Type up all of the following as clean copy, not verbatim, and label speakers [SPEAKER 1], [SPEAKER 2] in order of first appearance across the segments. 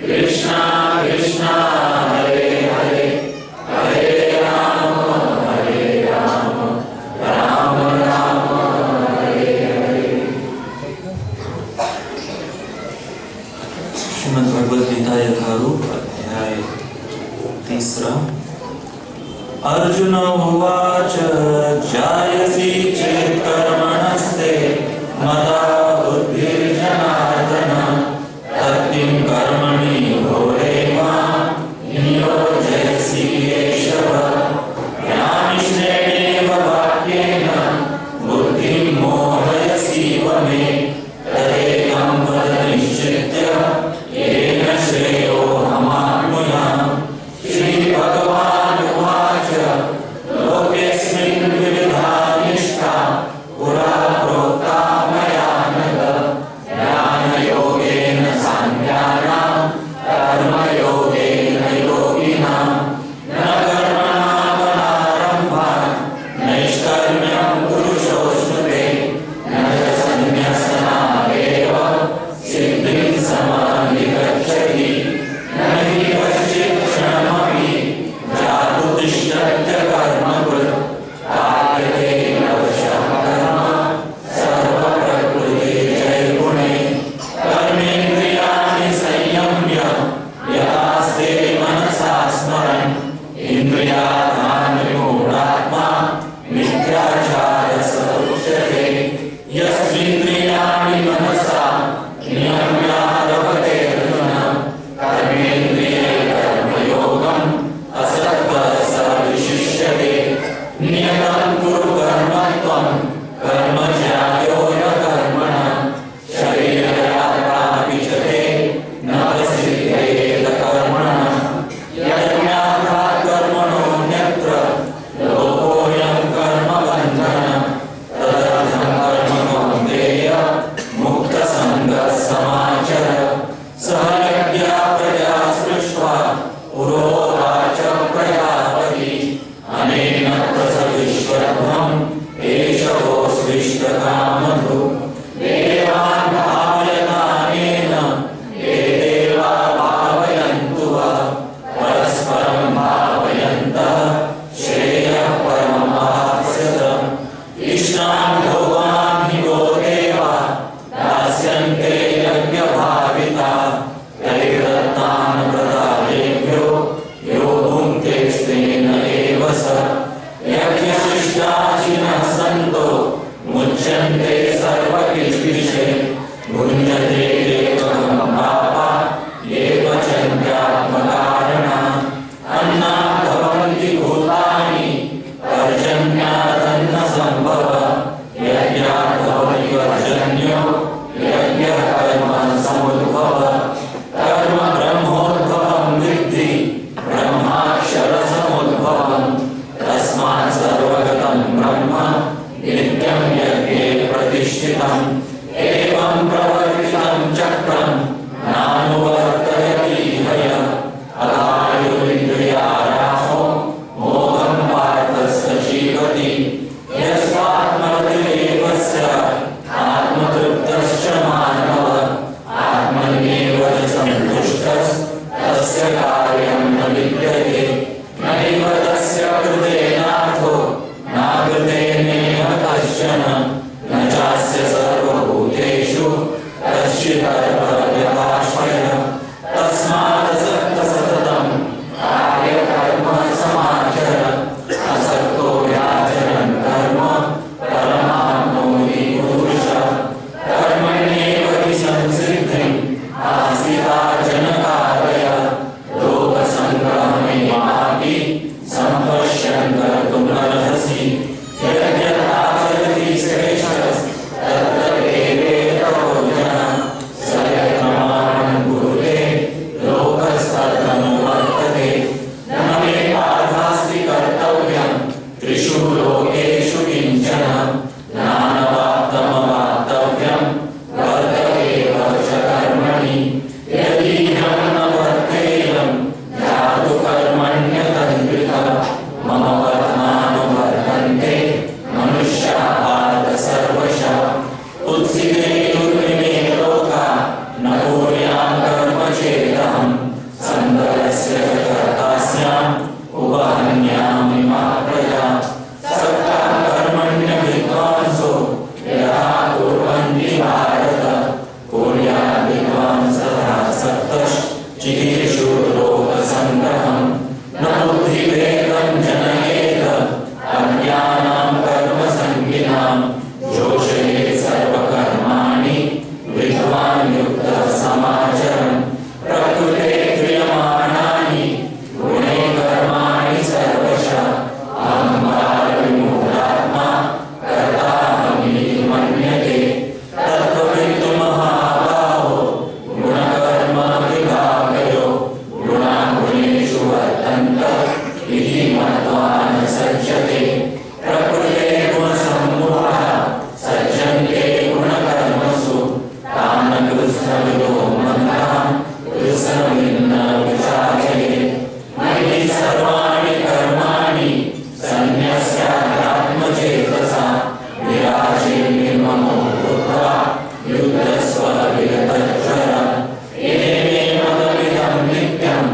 [SPEAKER 1] कृष्णा कृष्णा हरे हरे हरे राम राम राम हरे हरे।
[SPEAKER 2] श्रीमद् भगवद गीता यथारूप अध्याय 3। अर्जुन उवाच जायसी चेत् कर्मणस्ते मता बुद्धिर्जनार्दन तत्किं कर्मणि घोरे मां नियोजयसि केशव। ज्ञानिश्रेणेव वाक्येन बुद्धिं मोहयसीव मे तदेकं वद निश्चित्य येन श्रेयोऽहमाप्नुयाम्। श्रीभगवानुवाच लोकेऽस्मिन् विविधा निष्ठा पुरा प्रोक्ता मया
[SPEAKER 1] तस्य कर्तास्याम् उपहन्यामि मा प्रजा सक्ता कर्मण्य विद्वांसो यथा कुर्वन्ति भारत कुर्या विद्वांसः सक्तश्चिकीर्षु लोकसङ्ग्रहम् न बुद्धिभेदं जनयेत अज्ञानां कर्मसङ्गिनां जोषयेत् सर्वकर्माणि विद्वान् युक्तः समाचरन् प्रकृते क्रियमाणानि गुणे कर्माणि सर्वशः अहङ्कारविमूढात्मा कर्ताहमिति मन्यते तत्त्ववित्तु महाबाहो गुणकर्म विभागयो गुणागुणेषु वर्तन्त इति मत्वा न सज्जते प्रकृते गुणसम्मूढः सज्जन्ते गुणकर्मसु तान् कृत्स्नविदो मन्दान् कृत्स्नविन्न विचारयेत् मयि सर्वाणि कर्माणि सन्न्यस्यात्मचेतसा विराजीर्निर्ममो भूत्वा युद्धस्व विगतज्वर ये मे पदमिदं नित्यम्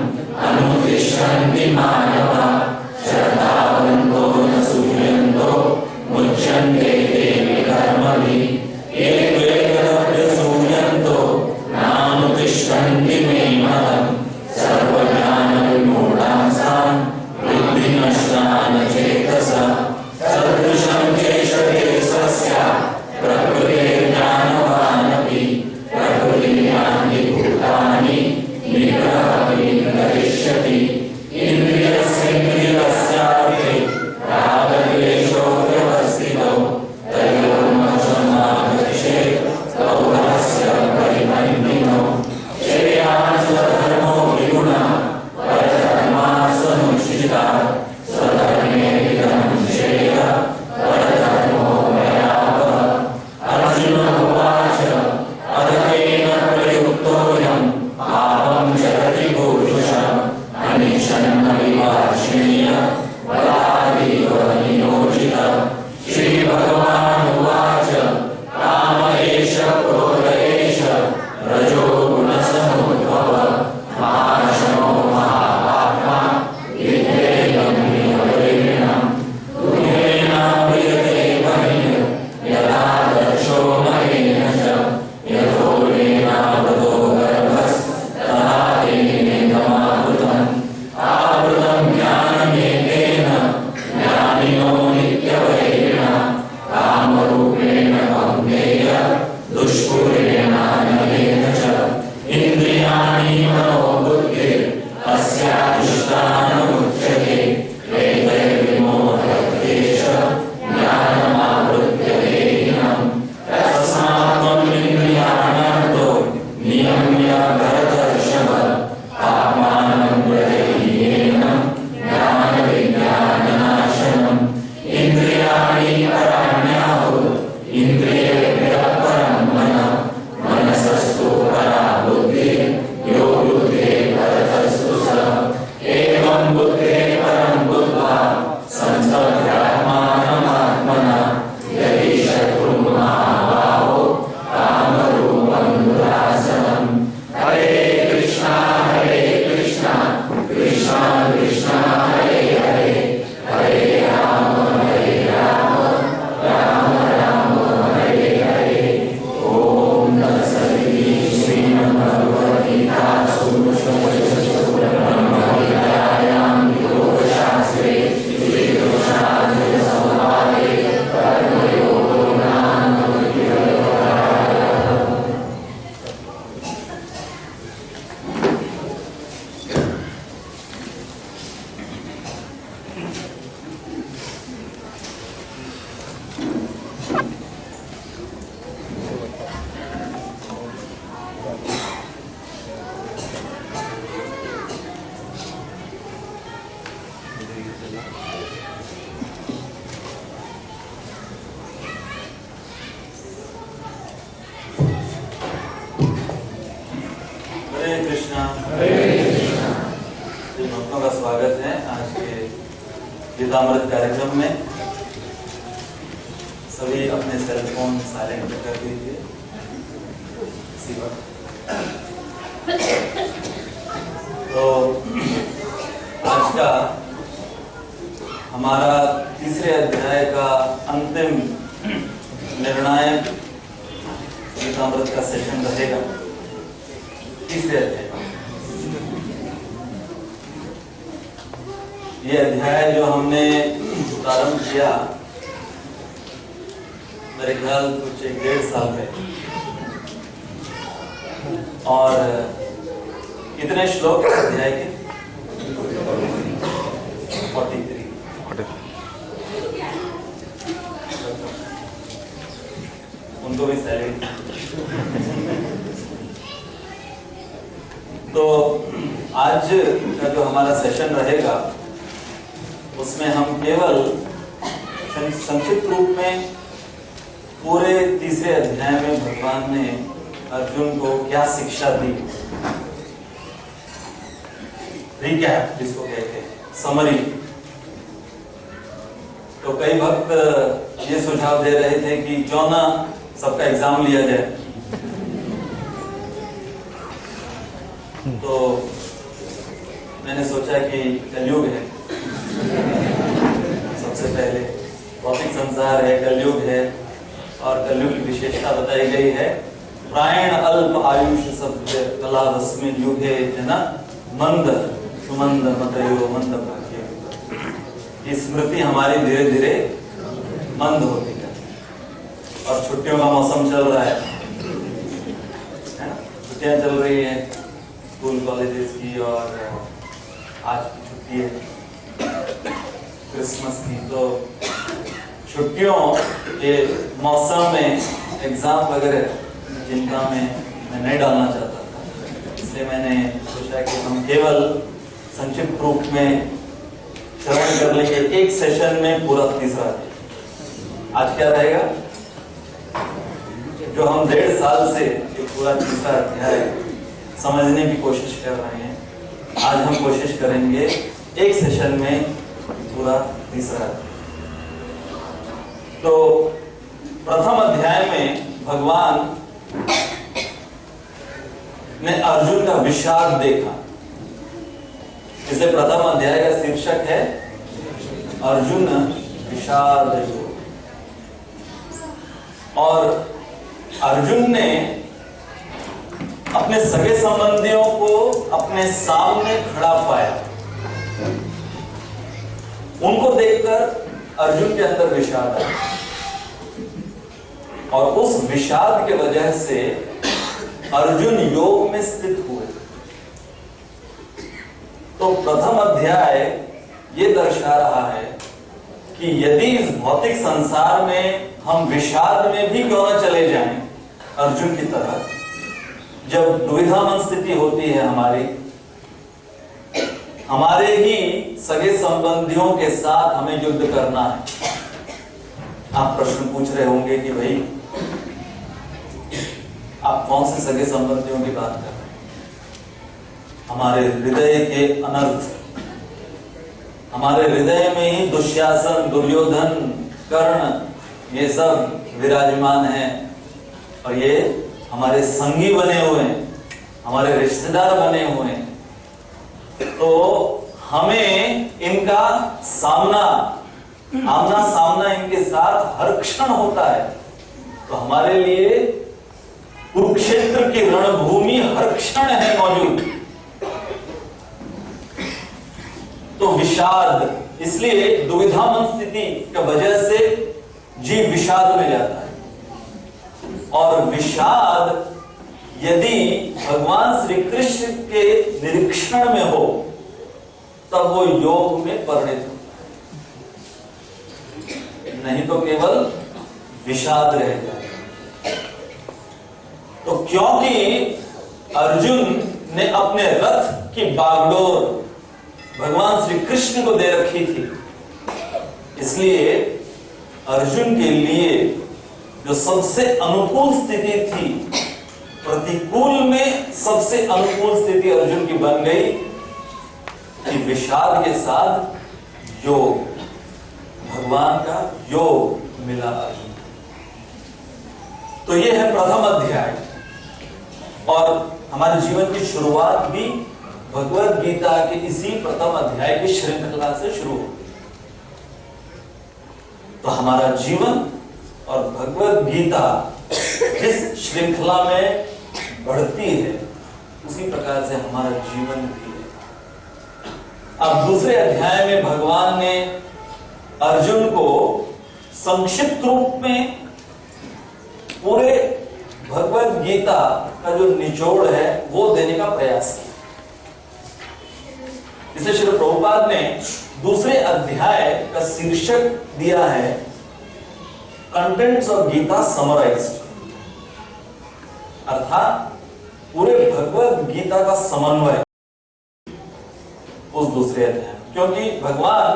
[SPEAKER 1] अनुतिष्ठन्ति मानवा श्रद्धावन्तो न सूयन्तो मुच्यन्ते ते विकर्मभिः ये त्वेतदभ्यसूयन्तो नानुतिष्ठन्ति मे मतम् सर्वज्ञानविमूढांसां बुद्धिनष्टान् चेतसा सदृशं चेष्टते स्वस्य प्रकृतेर्ज्ञानवानपि प्रकृतिज्ञानि भूतानि निग्रहः करिष्यति इन्द्रियस्येन्द्रियस्यार्थे रागद्वेषौ व्यवस्थितौ तयोर्मोक्षमागच्छेत् कौरवस्य परिबन्धिनो श्रेयान् स्वधर्मो विगुणः परधर्मास्वनुष्ठितात् स्वधर्मे विगुणं श्रेयः परधर्मो मयावः अर्जुन उवाच अधकेन प्रयुक्तोऽयं पापं चरति पूरुषः अनिशन्न विभाषणीय बलादेव नियोजितः श्रीभगवानुवाच काम एष क्रोध एष रजो गुणसमुद्भवः महाशनो महापाप्मा विद्धेयं निवरेणम् तुमेन प्रियते बहिः यथा दर्शो महेन च यथोलेनावृतो गर्भस्तथा तेनेदमावृतम् आवृतं ज्ञानमेतेन ज्ञानिनो नित्यवैरिणा कामरूपेण कौन्तेय दुष्पूरेणानलेन च इन्द्रियाणि मनोबुद्धिर् अस्याधिष्ठानमुच्यते एतैर्विमोहयत्येष ज्ञानमावृत्य देहिनम् तस्मात् त्वम् इन्द्रियाणार्तो नियम्य भरतर्षभ आत्मानं प्रदेह्येनं ज्ञानविज्ञाननाशनम् इन्द्रियाणि पराण्याहुः इन्द्रियेभ्यः परं मनः मनसस्तु परा बुद्धिः यो बुद्धेः परतस्तु सः एवं बुद्धेः परं बुद्ध्वा संस्तभ्यात्मानमात्मनः यदि शत्रुं महाबाहो कामरूपं दुरासदम् हरे कृष्णा कृष्णा कृष्णा हरे हरे हरे राम राम राम हरे हरे ओम तत्सदिति श्रीमद्भगवद्गीतासु ब्रह्मविद्यायां योगशास्त्रे श्रीकृष्णार्जुनसंवादे कर्मयोगो नाम द्वितीयोऽध्यायः।
[SPEAKER 2] हरे कृष्णा। भक्तों का स्वागत है आज के गीतामृत कार्यक्रम में। सभी अपने सेल फोन साइलेंट कर दीजिए इसी वक्त। तो का हमारा तीसरे अध्याय का अंतिम निर्णायक गीतामृत का सेशन रहेगा। तीसरे अध्याय ये अध्याय जो हमने प्रारंभ किया मेरे ख्याल कुछ 1.5 साल पहले, और कितने श्लोक अध्याय के 43। उनको भी सैलरी। तो आज का जो हमारा सेशन रहेगा उसमें हम केवल संक्षिप्त रूप में पूरे तीसरे अध्याय में भगवान ने अर्जुन को क्या शिक्षा दी, रिकैप जिसको कहते हैं, समरी। तो कई भक्त ये सुझाव दे रहे थे कि क्यों ना सबका एग्जाम लिया जाए। तो मैंने सोचा कि कलयुग है, सबसे पहले भौतिक संसार है, कलयुग है, और कलयुग की विशेषता बताई गई है, प्रायण अल्प आयुष सभ्य कला रश्मि युगे जना मंद सुमंद मतयो मंद भाग्य। ये स्मृति हमारी धीरे धीरे मंद होती है, और छुट्टियों का मौसम चल रहा है ना? छुट्टियां चल रही है स्कूल कॉलेजेस की, और आज की छुट्टी है क्रिसमस की। तो छुट्टियों के मौसम में एग्जाम वगैरह चिंता में मैं नहीं डालना चाहता था, इसलिए मैंने सोचा कि हम केवल संक्षिप्त रूप में श्रवण कर लेंगे एक सेशन में पूरा तीसरा। आज क्या रहेगा, जो हम 1.5 साल से एक पूरा तीसरा अध्याय समझने की कोशिश कर रहे हैं, आज हम कोशिश करेंगे एक सेशन में पूरा तीसरा। तो प्रथम अध्याय में भगवान ने अर्जुन का विषाद देखा, इसलिए प्रथम अध्याय का शीर्षक है अर्जुन विषाद योग। और अर्जुन ने अपने सगे संबंधियों को अपने सामने खड़ा पाया, उनको देखकर अर्जुन के अंदर विषाद आया, और उस विषाद के वजह से अर्जुन योग में स्थित हुए। तो प्रथम अध्याय ये दर्शा रहा है कि यदि इस भौतिक संसार में हम विषाद में भी क्यों न चले जाएं, अर्जुन की तरह, जब दुविधामन स्थिति होती है हमारे ही सगे संबंधियों के साथ हमें युद्ध करना है। आप प्रश्न पूछ रहे होंगे कि भाई आप कौन से सगे संबंधियों की बात कर रहे हैं? हमारे हृदय के अनर्थ, हमारे हृदय में ही दुश्शासन, दुर्योधन, कर्ण, ये सब विराजमान हैं, और ये हमारे संगी बने हुए हैं, हमारे रिश्तेदार बने हुए हैं। तो हमें इनका आमना सामना इनके साथ हर क्षण होता है। तो हमारे लिए कुरुक्षेत्र की रणभूमि हर क्षण है मौजूद। तो विषाद, इसलिए दुविधामन स्थिति की वजह से जीव विषाद में जाता है, और विषाद यदि भगवान श्री कृष्ण के निरीक्षण में हो तब वो योग में परिणत होता है, नहीं तो केवल विषाद रह जाए। तो क्योंकि अर्जुन ने अपने रथ की बागडोर भगवान श्री कृष्ण को दे रखी थी, इसलिए अर्जुन के लिए जो सबसे अनुकूल स्थिति थी, प्रतिकूल में सबसे अनुकूल स्थिति अर्जुन की बन गई कि विषाद के साथ योग, भगवान का योग मिला अर्जुन। तो यह है प्रथम अध्याय, और हमारे जीवन की शुरुआत भी भगवत गीता के इसी प्रथम अध्याय की श्रृंखला से शुरू होती है। तो हमारा जीवन और भगवत गीता जिस श्रृंखला में बढ़ती है उसी प्रकार से हमारा जीवन भी है। अब दूसरे अध्याय में भगवान ने अर्जुन को संक्षिप्त रूप में पूरे भगवत गीता का जो निचोड़ है वो देने का प्रयास किया। इसे श्री प्रभुपाद ने दूसरे अध्याय का शीर्षक दिया है कंटेंट्स ऑफ गीता समराइज्ड, अर्थात पूरे भगवत गीता का समन्वय उस दूसरे अध्याय में। क्योंकि भगवान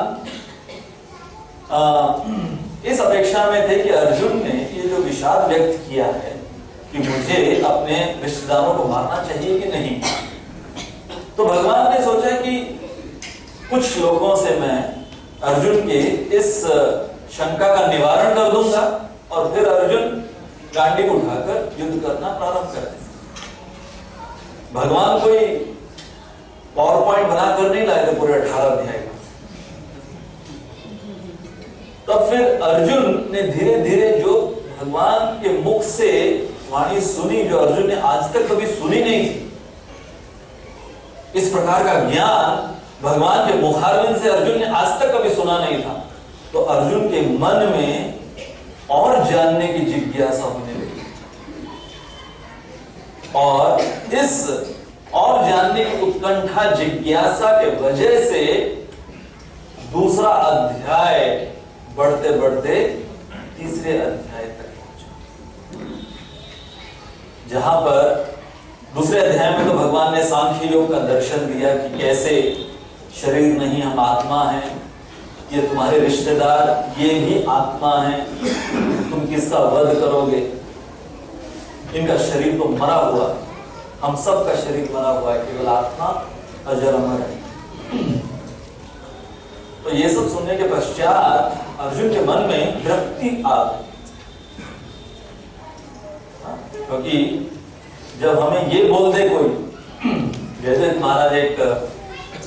[SPEAKER 2] इस अपेक्षा में थे कि अर्जुन ने ये जो विषाद व्यक्त किया है कि मुझे अपने रिश्तेदारों को मारना चाहिए कि नहीं, तो भगवान ने सोचा कि कुछ श्लोकों से मैं अर्जुन के इस शंका का निवारण कर दूंगा और फिर अर्जुन गांडी उठाकर युद्ध करना प्रारंभ कर देंगे। भगवान कोई पावर पॉइंट बनाकर नहीं लाए थे पूरे 18 अध्याय का। तब फिर अर्जुन ने धीरे धीरे जो भगवान के मुख से वाणी सुनी, जो अर्जुन ने आज तक कभी सुनी नहीं थी, इस प्रकार का ज्ञान भगवान के मुखारविंद से अर्जुन ने आज तक कभी सुना नहीं था। तो अर्जुन के मन में और जानने की जिज्ञासा होने लगी और इस और जानने की उत्कंठा जिज्ञासा के वजह से दूसरा अध्याय बढ़ते बढ़ते तीसरे अध्याय तक पहुंचा, जहां पर दूसरे अध्याय में तो भगवान ने सांख्य योग का दर्शन दिया कि कैसे शरीर नहीं हम आत्मा हैं, ये तुम्हारे रिश्तेदार ये भी आत्मा है, तुम किसका वध करोगे, इनका शरीर तो मरा हुआ, हम सब का शरीर मरा हुआ है, केवल आत्मा अजर अमर है। तो ये सब सुनने के पश्चात अर्जुन के मन में विरक्ति आ गई, क्योंकि जब हमें ये बोल दे कोई, जैसे महाराज एक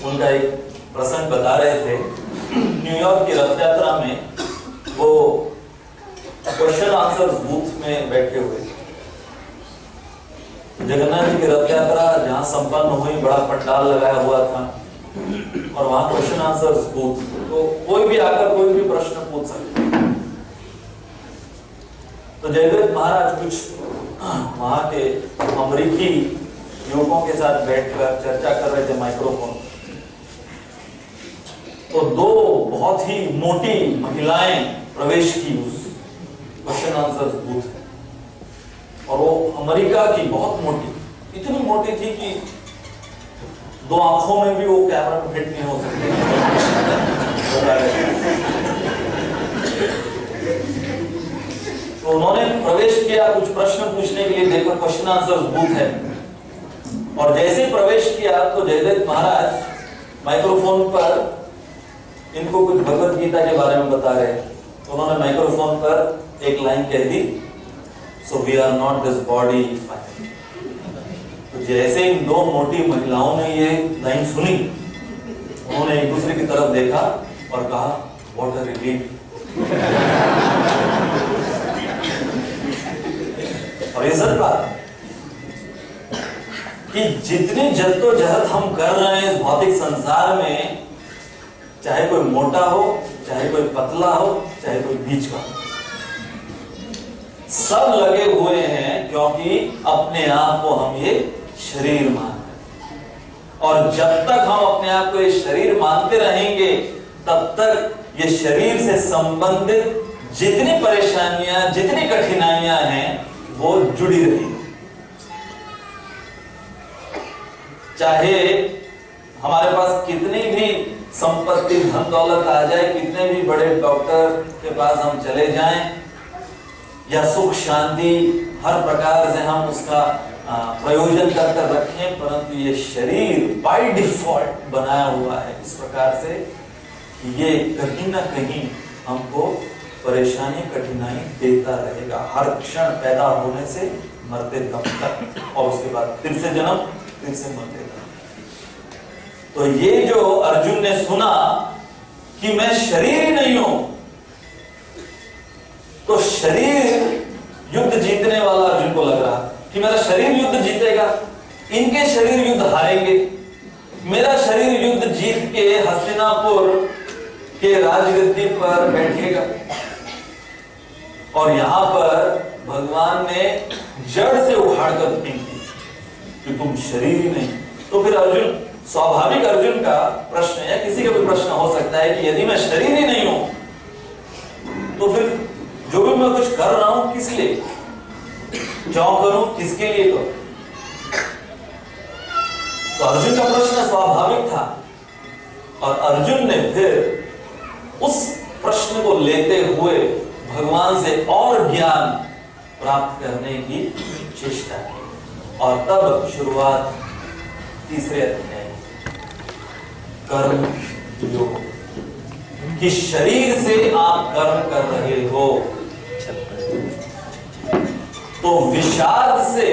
[SPEAKER 2] उनका एक प्रसंग बता रहे थे, न्यूयॉर्क की रथ यात्रा में वो क्वेश्चन आंसर बूथ में बैठे हुए थे। जगन्नाथ जी की रथ यात्रा जहां संपन्न हुई, बड़ा पंडाल लगाया हुआ था और वहां क्वेश्चन आंसर बूथ, तो कोई भी आकर कोई भी प्रश्न पूछ सकता। तो जयदेव महाराज कुछ वहां के अमेरिकी युवकों के साथ बैठकर चर्चा कर रहे थे माइक्रोफोन। तो दो बहुत ही मोटी महिलाएं प्रवेश की उस क्वेश्चन आंसर बूथ में, और वो अमेरिका की बहुत मोटी, इतनी मोटी थी कि दो आंखों में भी वो कैमरा में फिट नहीं हो सकते। तो उन्होंने प्रवेश किया कुछ प्रश्न पूछने के लिए, देखो क्वेश्चन आंसर बूथ है, और जैसे ही प्रवेश किया तो जयदेव महाराज माइक्रोफोन पर इनको कुछ भगवत गीता के बारे में बता रहे। तो उन्होंने माइक्रोफोन पर एक लाइन कह दी, so we are not this body. तो जैसे इन दो मोटी महिलाओं ने ये लाइन सुनी, उन्होंने एक दूसरे की तरफ देखा और कहा, व्हाट अ रिलीफ। और ये सच बात कि जितनी जद्दोजहद हम कर रहे हैं इस भौतिक संसार में, चाहे कोई मोटा हो, चाहे कोई पतला हो, चाहे कोई बीच का, सब लगे हुए हैं क्योंकि अपने आप को हम ये शरीर मानते हैं। और जब तक हम अपने आप को ये शरीर मानते रहेंगे, तब तक ये शरीर से संबंधित जितनी परेशानियां, जितनी कठिनाइयां हैं, वो जुड़ी रहेंगी। चाहे हमारे पास कितनी भी संपत्ति धन दौलत आ जाए, कितने भी बड़े डॉक्टर के पास हम चले जाएं, या सुख शांति हर प्रकार से हम उसका प्रयोजन कर रखें, परंतु ये शरीर बाय डिफॉल्ट बनाया हुआ है इस प्रकार से कि ये कहीं ना कहीं हमको परेशानी कठिनाई देता रहेगा, हर क्षण पैदा होने से मरते दम तक, और उसके बाद फिर से जन्म, फिर से मरते दम। तो ये जो अर्जुन ने सुना कि मैं शरीर ही नहीं हूं, तो शरीर युद्ध जीतने वाला अर्जुन को लग रहा कि मेरा शरीर युद्ध जीतेगा, इनके शरीर युद्ध हारेंगे, मेरा शरीर युद्ध जीत के हस्तिनापुर के राजगद्दी पर बैठेगा। और यहां पर भगवान ने जड़ से उखाड़कर फेंक दी कि तुम शरीर ही नहीं। तो फिर अर्जुन, स्वाभाविक अर्जुन का प्रश्न या किसी का भी प्रश्न हो सकता है कि यदि मैं शरीर ही नहीं हूं तो फिर जो भी मैं कुछ कर रहा हूं किस लिए, क्यों करूं, किसके लिए करूं? तो अर्जुन का प्रश्न स्वाभाविक था और अर्जुन ने फिर उस प्रश्न को लेते हुए भगवान से और ज्ञान प्राप्त करने की चेष्टा की। और तब शुरुआत तीसरे अध्याय कर्म योग, कि शरीर से आप कर्म कर रहे हो। तो विषाद से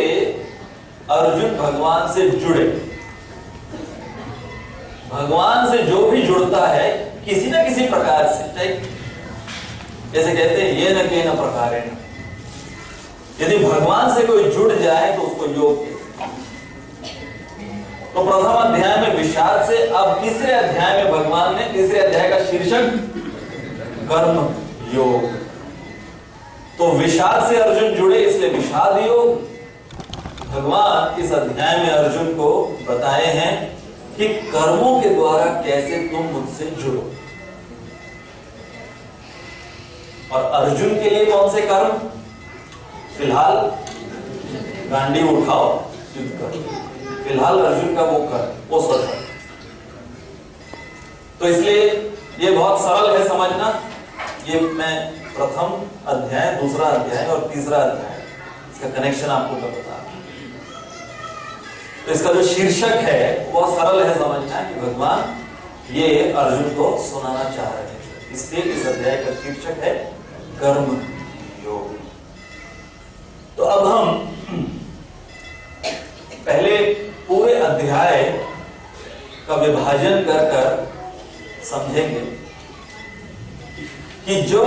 [SPEAKER 2] अर्जुन भगवान से जुड़े। भगवान से जो भी जुड़ता है किसी न किसी प्रकार से, जैसे कहते हैं ये न के न प्रकार है, यदि भगवान से कोई जुड़ जाए तो उसको योग कहते हैं। तो प्रथम अध्याय में विषाद से, अब तीसरे अध्याय में भगवान ने तीसरे अध्याय का शीर्षक कर्म योग। तो विषाद से अर्जुन जुड़े इसलिए विषाद योग। भगवान इस अध्याय में अर्जुन को बताए हैं कि कर्मों के द्वारा कैसे तुम मुझसे जुड़ो। और अर्जुन के लिए कौन से कर्म? फिलहाल गांडी उठाओ युद्ध करो, फिलहाल अर्जुन का वो कर, वो सोच। तो इसलिए ये बहुत सरल है समझना। ये मैं प्रथम अध्याय, दूसरा अध्याय और तीसरा अध्याय इसका कनेक्शन आपको मैं बता रहा हूं। तो इसका जो शीर्षक है वह सरल है समझना कि भगवान ये अर्जुन को सुनाना चाह रहे हैं। इसलिए इस अध्याय का शीर्षक है कर्म योग। तो अब हम पहले पूरे अध्याय का विभाजन कर कर समझेंगे कि जो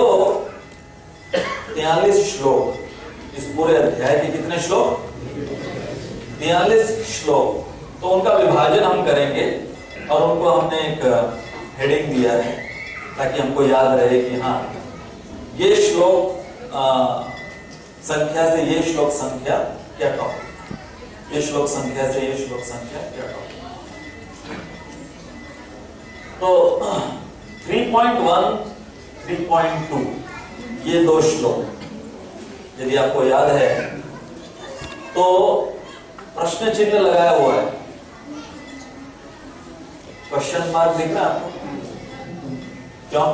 [SPEAKER 2] 43 श्लोक, इस पूरे अध्याय के कितने श्लोक? 43 श्लोक। तो उनका विभाजन हम करेंगे और उनको हमने एक हेडिंग दिया है ताकि हमको याद रहे कि हाँ ये श्लोक संख्या से ये श्लोक संख्या क्या टॉपिक, ये श्लोक संख्या से ये श्लोक संख्या क्या टॉपिक। तो 3.1, 3.2 ये दो श्लोक यदि आपको याद है तो प्रश्न चिन्ह लगाया हुआ है, क्वेश्चन मार्क दिख रहा है आपको? क्यों?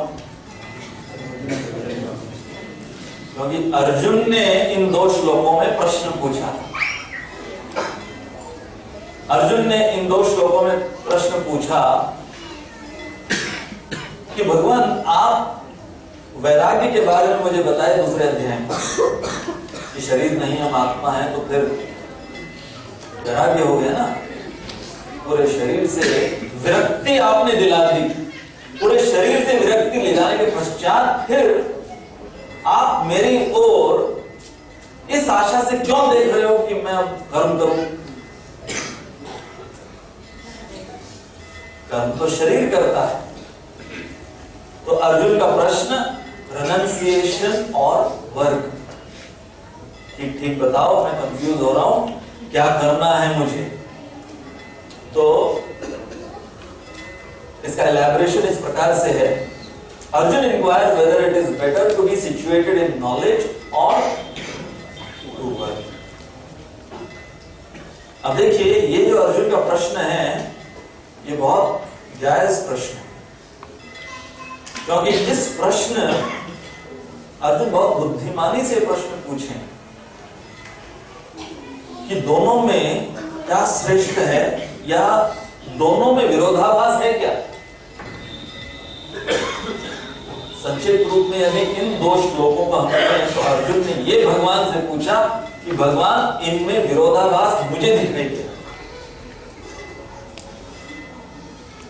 [SPEAKER 2] क्योंकि अर्जुन ने इन दो श्लोकों में प्रश्न पूछा। अर्जुन ने इन दो श्लोकों में प्रश्न पूछा कि भगवान आप वैराग्य के बारे में मुझे बताए दूसरे अध्याय में कि शरीर नहीं हम आत्मा है, तो फिर वैराग्य हो गया ना। पूरे शरीर से विरक्ति आपने दिला दी, पूरे शरीर से विरक्ति ले जाने के पश्चात फिर आप मेरी ओर इस आशा से क्यों देख रहे हो कि मैं अब कर्म करूं? कर्म तो शरीर करता है। तो अर्जुन का प्रश्न रेनंसिएशन और वर्क, ठीक बताओ, मैं कंफ्यूज हो रहा हूं, क्या करना है मुझे? तो इसका एलैबोरेशन इस प्रकार से है। Arjun inquires whether it is better to be situated in knowledge or to work. अब देखिए ये जो अर्जुन का प्रश्न है ये बहुत जायज प्रश्न है, क्योंकि इस प्रश्न अर्जुन बहुत बुद्धिमानी से प्रश्न पूछे कि दोनों में क्या श्रेष्ठ है या दोनों में विरोधाभास है क्या। संक्षिप्त रूप में यदि इन दो श्लोकों को हम पढ़ें तो अर्जुन ने ये भगवान से पूछा कि भगवान इनमें विरोधाभास मुझे दिखाई दे।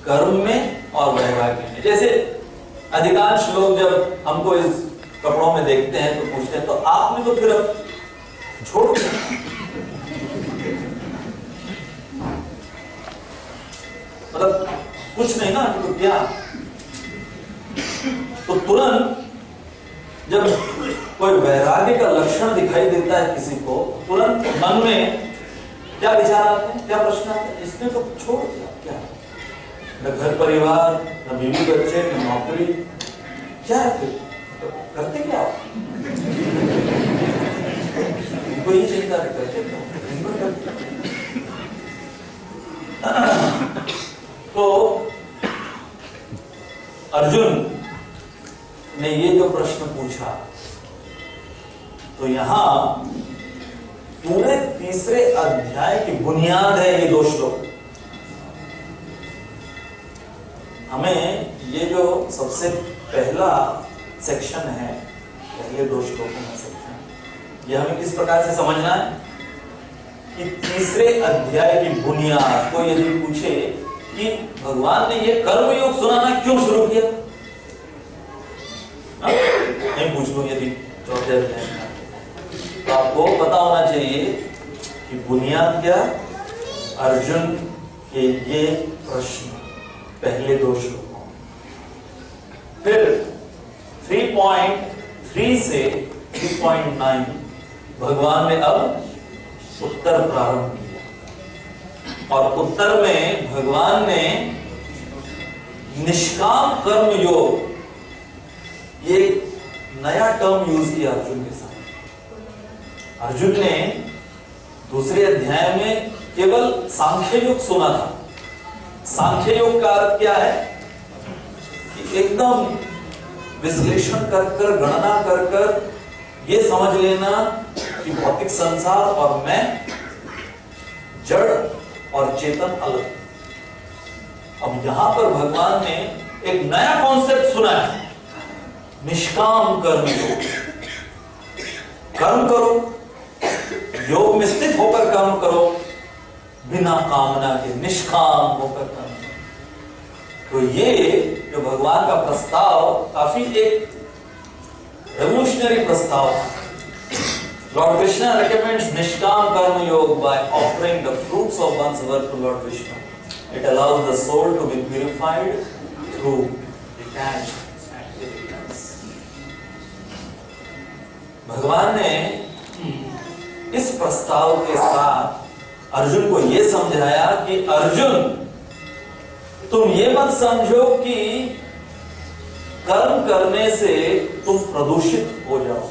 [SPEAKER 2] कर्म में और वैराग्य में। जैसे अधिकांश लोग जब हमको इस कपड़ों में देखते हैं तो पूछते हैं तो आपने तो फिर अब छोड़ दिया, मतलब कुछ नहीं ना, तो क्या? तो तुरंत जब कोई वैराग्य का लक्षण दिखाई देता है किसी को, तुरंत मन में क्या विचार आते हैं, क्या प्रश्न आते हैं? इसने तो छोड़ दिया, क्या? न घर परिवार, न बीवी बच्चे, न नौकरी, क्या है फिर? तो करते क्या आप? इनको ये चिंता नहीं करते क्या? तो अर्जुन ने ये जो प्रश्न पूछा, तो यहां पूरे तीसरे अध्याय की बुनियाद है ये 2 श्लोक। हमें ये जो सबसे पहला सेक्शन है, पहले 2 श्लोकों का सेक्शन, ये हमें किस प्रकार से समझना है कि तीसरे अध्याय की बुनियाद को यदि पूछे कि भगवान ने ये कर्मयोग सुनाना क्यों शुरू किया, नहीं पूछ लूं यदि चौथे अध्याय में, तो आपको पता होना चाहिए कि बुनियाद क्या, अर्जुन के ये प्रश्न पहले 2 श्लोकों। फिर 3.3 से 3.9 भगवान ने अब उत्तर प्रारंभ किया, और उत्तर में भगवान ने निष्काम कर्म योग, ये नया टर्म यूज किया अर्जुन के साथ। अर्जुन ने दूसरे अध्याय में केवल सांख्य योग सुना था। सांख्य योग का अर्थ क्या है कि एकदम विश्लेषण कर गणना कर ये समझ लेना कि भौतिक संसार और मैं, जड़ और चेतन अलग। अब यहां पर भगवान ने एक नया कॉन्सेप्ट सुना है, निष्काम कर्म योग। कर्म करो, योग में स्थित होकर कर्म करो, बिना कामना के, निष्काम होकर कर्म करो। तो ये जो भगवान का प्रस्ताव काफी एक रेवोल्यूशनरी प्रस्ताव है। लॉर्ड कृष्णा recommends निष्काम कर्म योग by offering the fruits of one's work to Lord Krishna. It allows the soul to be purified through detached activities. भगवान ने इस प्रस्ताव के साथ अर्जुन को यह समझाया कि अर्जुन, तुम ये मत समझो कि कर्म करने से तुम प्रदूषित हो जाओ।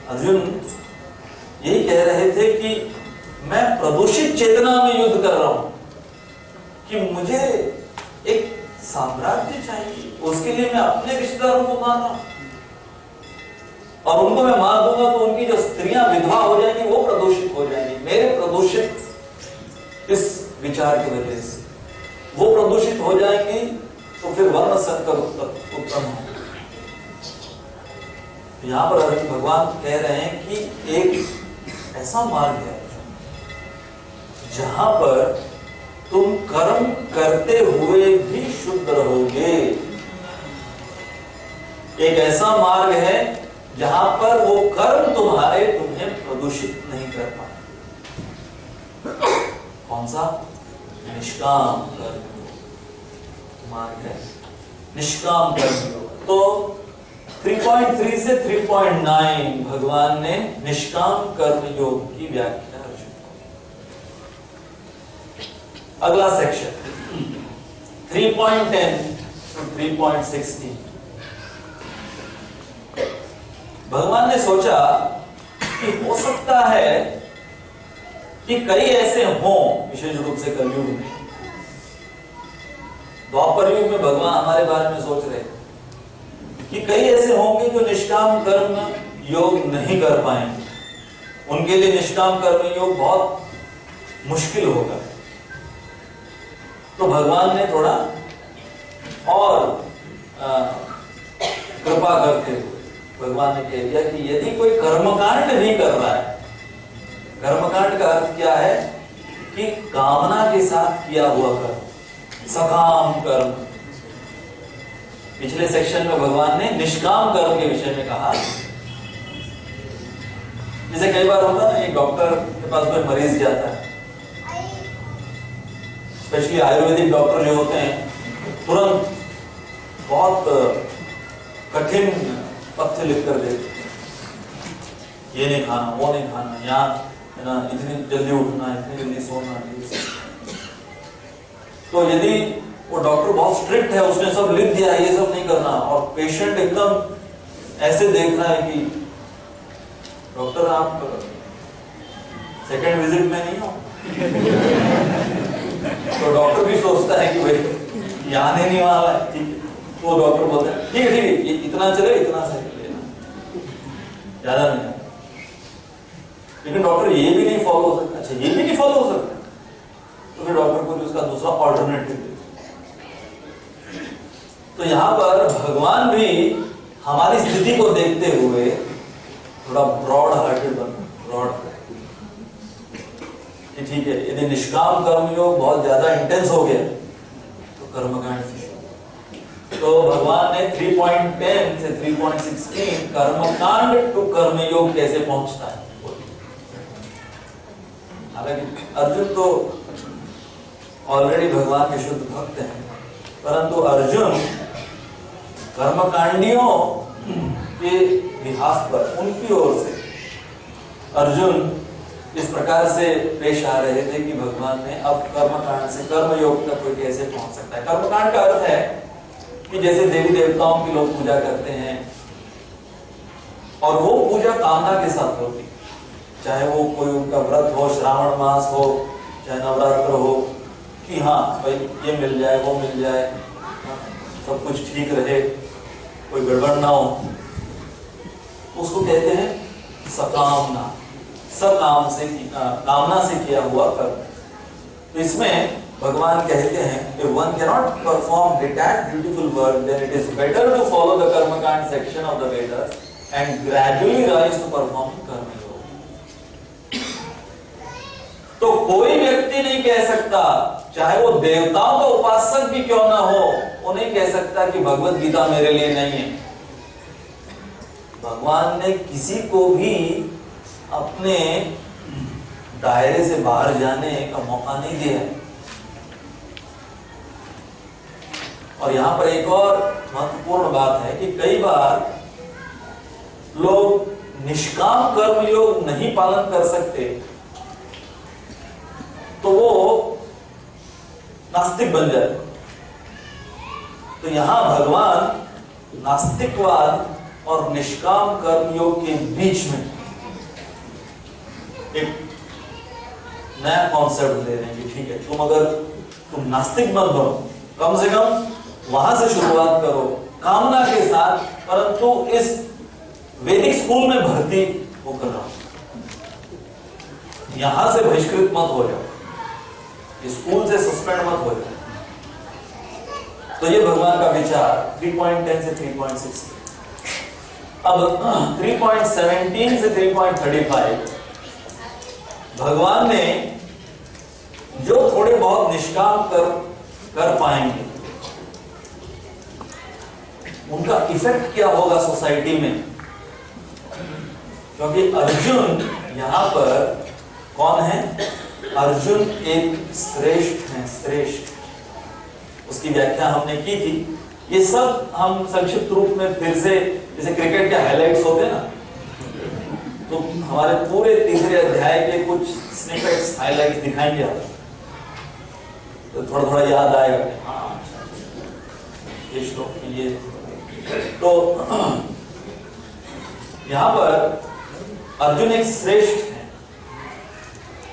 [SPEAKER 2] अर्जुन यही कह रहे थे कि मैं प्रदूषित चेतना में युद्ध कर रहा हूं, कि मुझे एक साम्राज्य चाहिए, उसके लिए मैं अपने रिश्तेदारों को मार रहा हूं, और उनको मैं मार दूंगा तो उनकी जो स्त्रियां विधवा हो जाएंगी वो प्रदूषित हो जाएंगी, मेरे प्रदूषित इस विचार की वजह से वो प्रदूषित हो जाएंगी, तो फिर वर्ण संकर उत्पन्न होगा। यहां पर भगवान कह रहे हैं कि एक ऐसा मार्ग है जहां पर तुम कर्म करते हुए भी शुद्ध रहोगे। एक ऐसा मार्ग है जहां पर वो कर्म तुम्हें प्रदूषित नहीं कर पाए। कौन सा? निष्काम कर्म मार्ग है, निष्काम कर्म। तो 3.3 से 3.9 भगवान ने निष्काम कर्म योग की व्याख्या अर्जुन को। अगला सेक्शन 3.10 to 3.16 भगवान ने सोचा कि हो सकता है कि कई ऐसे हों, विशेष रूप से कलयुग में, द्वापर युग में भगवान हमारे बारे में सोच रहे कि कई ऐसे होंगे जो निष्काम कर्म योग नहीं कर पाएंगे, उनके लिए निष्काम कर्म योग बहुत मुश्किल होगा। तो भगवान ने थोड़ा और कृपा करते हुए भगवान ने कह दिया कि यदि कोई कर्मकांड नहीं कर रहा है, कर्मकांड का अर्थ क्या है कि कामना के साथ किया हुआ कर्म, सकाम कर्म। पिछले सेक्शन में भगवान ने निष्काम कर्म के विषय में कहा। जैसे कई बार होता है ना, एक डॉक्टर के पास कोई मरीज जाता है, स्पेशली आयुर्वेदिक डॉक्टर जो होते हैं, तुरंत बहुत कठिन पथ्य लिख कर देते, ये नहीं खाना, वो नहीं खाना, यहाँ है ना, इतनी जल्दी उठना, इतनी जल्दी सोना। तो यदि वो डॉक्टर बहुत स्ट्रिक्ट है, उसने सब लिख दिया ये सब नहीं करना, और पेशेंट एकदम ऐसे देख रहा है कि डॉक्टर आप सेकंड विजिट में नहीं हो, तो डॉक्टर भी सोचता है कि भाई यहाँ नहीं वाला है, ठीक है। तो डॉक्टर बोलता है ठीक है ये इतना चले, इतना सही लेना, ज्यादा नहीं। लेकिन डॉक्टर ये भी नहीं फॉलो हो सकता, अच्छा ये भी नहीं फॉलो हो सकता, तो फिर डॉक्टर को उसका दूसरा ऑल्टरनेटिव दे। तो यहां पर भगवान भी हमारी स्थिति को देखते हुए थोड़ा ब्रॉड हार्टेड बना, ब्रॉड, कि ठीक है यदि निष्काम कर्मयोग बहुत ज्यादा इंटेंस हो गया तो कर्मकांड से, तो भगवान ने 3.10 से 3.16 कर्मकांड टू कर्मयोग कैसे पहुंचता है। हालांकि अर्जुन तो ऑलरेडी भगवान के शुद्ध भक्त हैं, परंतु अर्जुन कर्मकांडियों के बिहाफ पर, उनकी ओर से अर्जुन इस प्रकार से पेश आ रहे थे कि भगवान ने अब कर्मकांड से कर्मयोग तक कोई कैसे पहुंच सकता है। कर्मकांड का अर्थ है कि जैसे देवी देवताओं की लोग पूजा करते हैं, और वो पूजा कामना के साथ होती, चाहे वो कोई उनका व्रत हो, श्रावण मास हो, चाहे नवरात्र हो, कि हाँ भाई ये मिल जाए, वो मिल जाए, सब कुछ ठीक रहे, कोई गड़बड़ ना हो, उसको कहते हैं सकामना, सकाम से, कामना से किया हुआ कर्म। तो इसमें भगवान कहते हैं if one cannot perform detached beautiful work, then it is better to follow the कर्मकांड section of the Vedas and gradually rise to perform कर्म योग। तो कोई व्यक्ति नहीं कह सकता, चाहे वो देवताओं का उपासक भी क्यों ना हो, वो नहीं कह सकता कि भगवत गीता मेरे लिए नहीं है। भगवान ने किसी को भी अपने दायरे से बाहर जाने का मौका नहीं दिया है। और यहां पर एक और महत्वपूर्ण बात है कि कई बार लोग निष्काम कर्म योग नहीं पालन कर सकते, तो वो नास्तिक बन जाते। तो यहां भगवान नास्तिकवाद और निष्काम कर्म योग के बीच में एक नया कॉन्सेप्ट दे रहे हैं कि ठीक है, तुम नास्तिक मत बनो, कम से कम वहां से शुरुआत करो कामना के साथ, परंतु इस वैदिक स्कूल में भर्ती होकर रहो, यहां से बहिष्कृत मत हो जाओ, स्कूल से सस्पेंड मत हो जाओ। तो ये भगवान का विचार 3.10 से 3.6। अब 3.17 से 3.35 भगवान ने जो थोड़े बहुत निष्काम कर पाएंगे, उनका इफेक्ट क्या होगा सोसाइटी में, क्योंकि अर्जुन यहां पर कौन है? अर्जुन एक श्रेष्ठ है, श्रेष्ठ, उसकी व्याख्या हमने की थी। ये सब हम संक्षिप्त रूप में फिर से, जैसे क्रिकेट के हाइलाइट्स होते हैं ना, तो हमारे पूरे तीसरे अध्याय के कुछ स्निपेट्स, हाइलाइट्स दिखाएंगे आप, तो थोड़ा थोड़ा याद आएगा, हाँ ये श्लोक ये। तो यहां पर अर्जुन एक श्रेष्ठ है,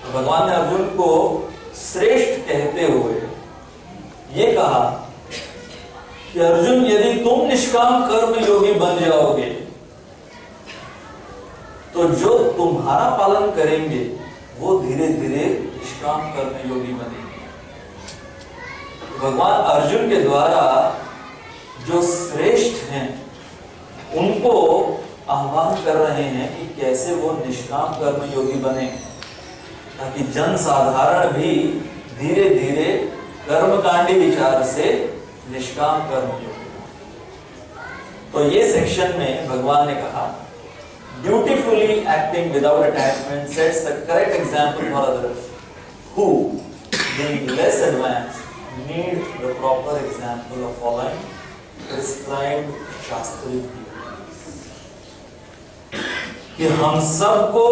[SPEAKER 2] तो भगवान ने अर्जुन को श्रेष्ठ कहते हुए ये कहा कि अर्जुन यदि तुम निष्काम कर्म योगी बन जाओगे तो जो तुम्हारा पालन करेंगे वो धीरे धीरे निष्काम कर्म योगी बनेंगे। भगवान अर्जुन के द्वारा जो श्रेष्ठ हैं उनको आह्वान कर रहे हैं कि कैसे वो निष्काम कर्म योगी बने, ताकि जन साधारण भी धीरे धीरे कर्मकांडी विचार से निष्काम कर्म हो। तो ये सेक्शन में भगवान ने कहा beautifully acting without attachment sets the correct example for others who being less advanced need the proper example of following prescribed शास्त्रीय कि हम सबको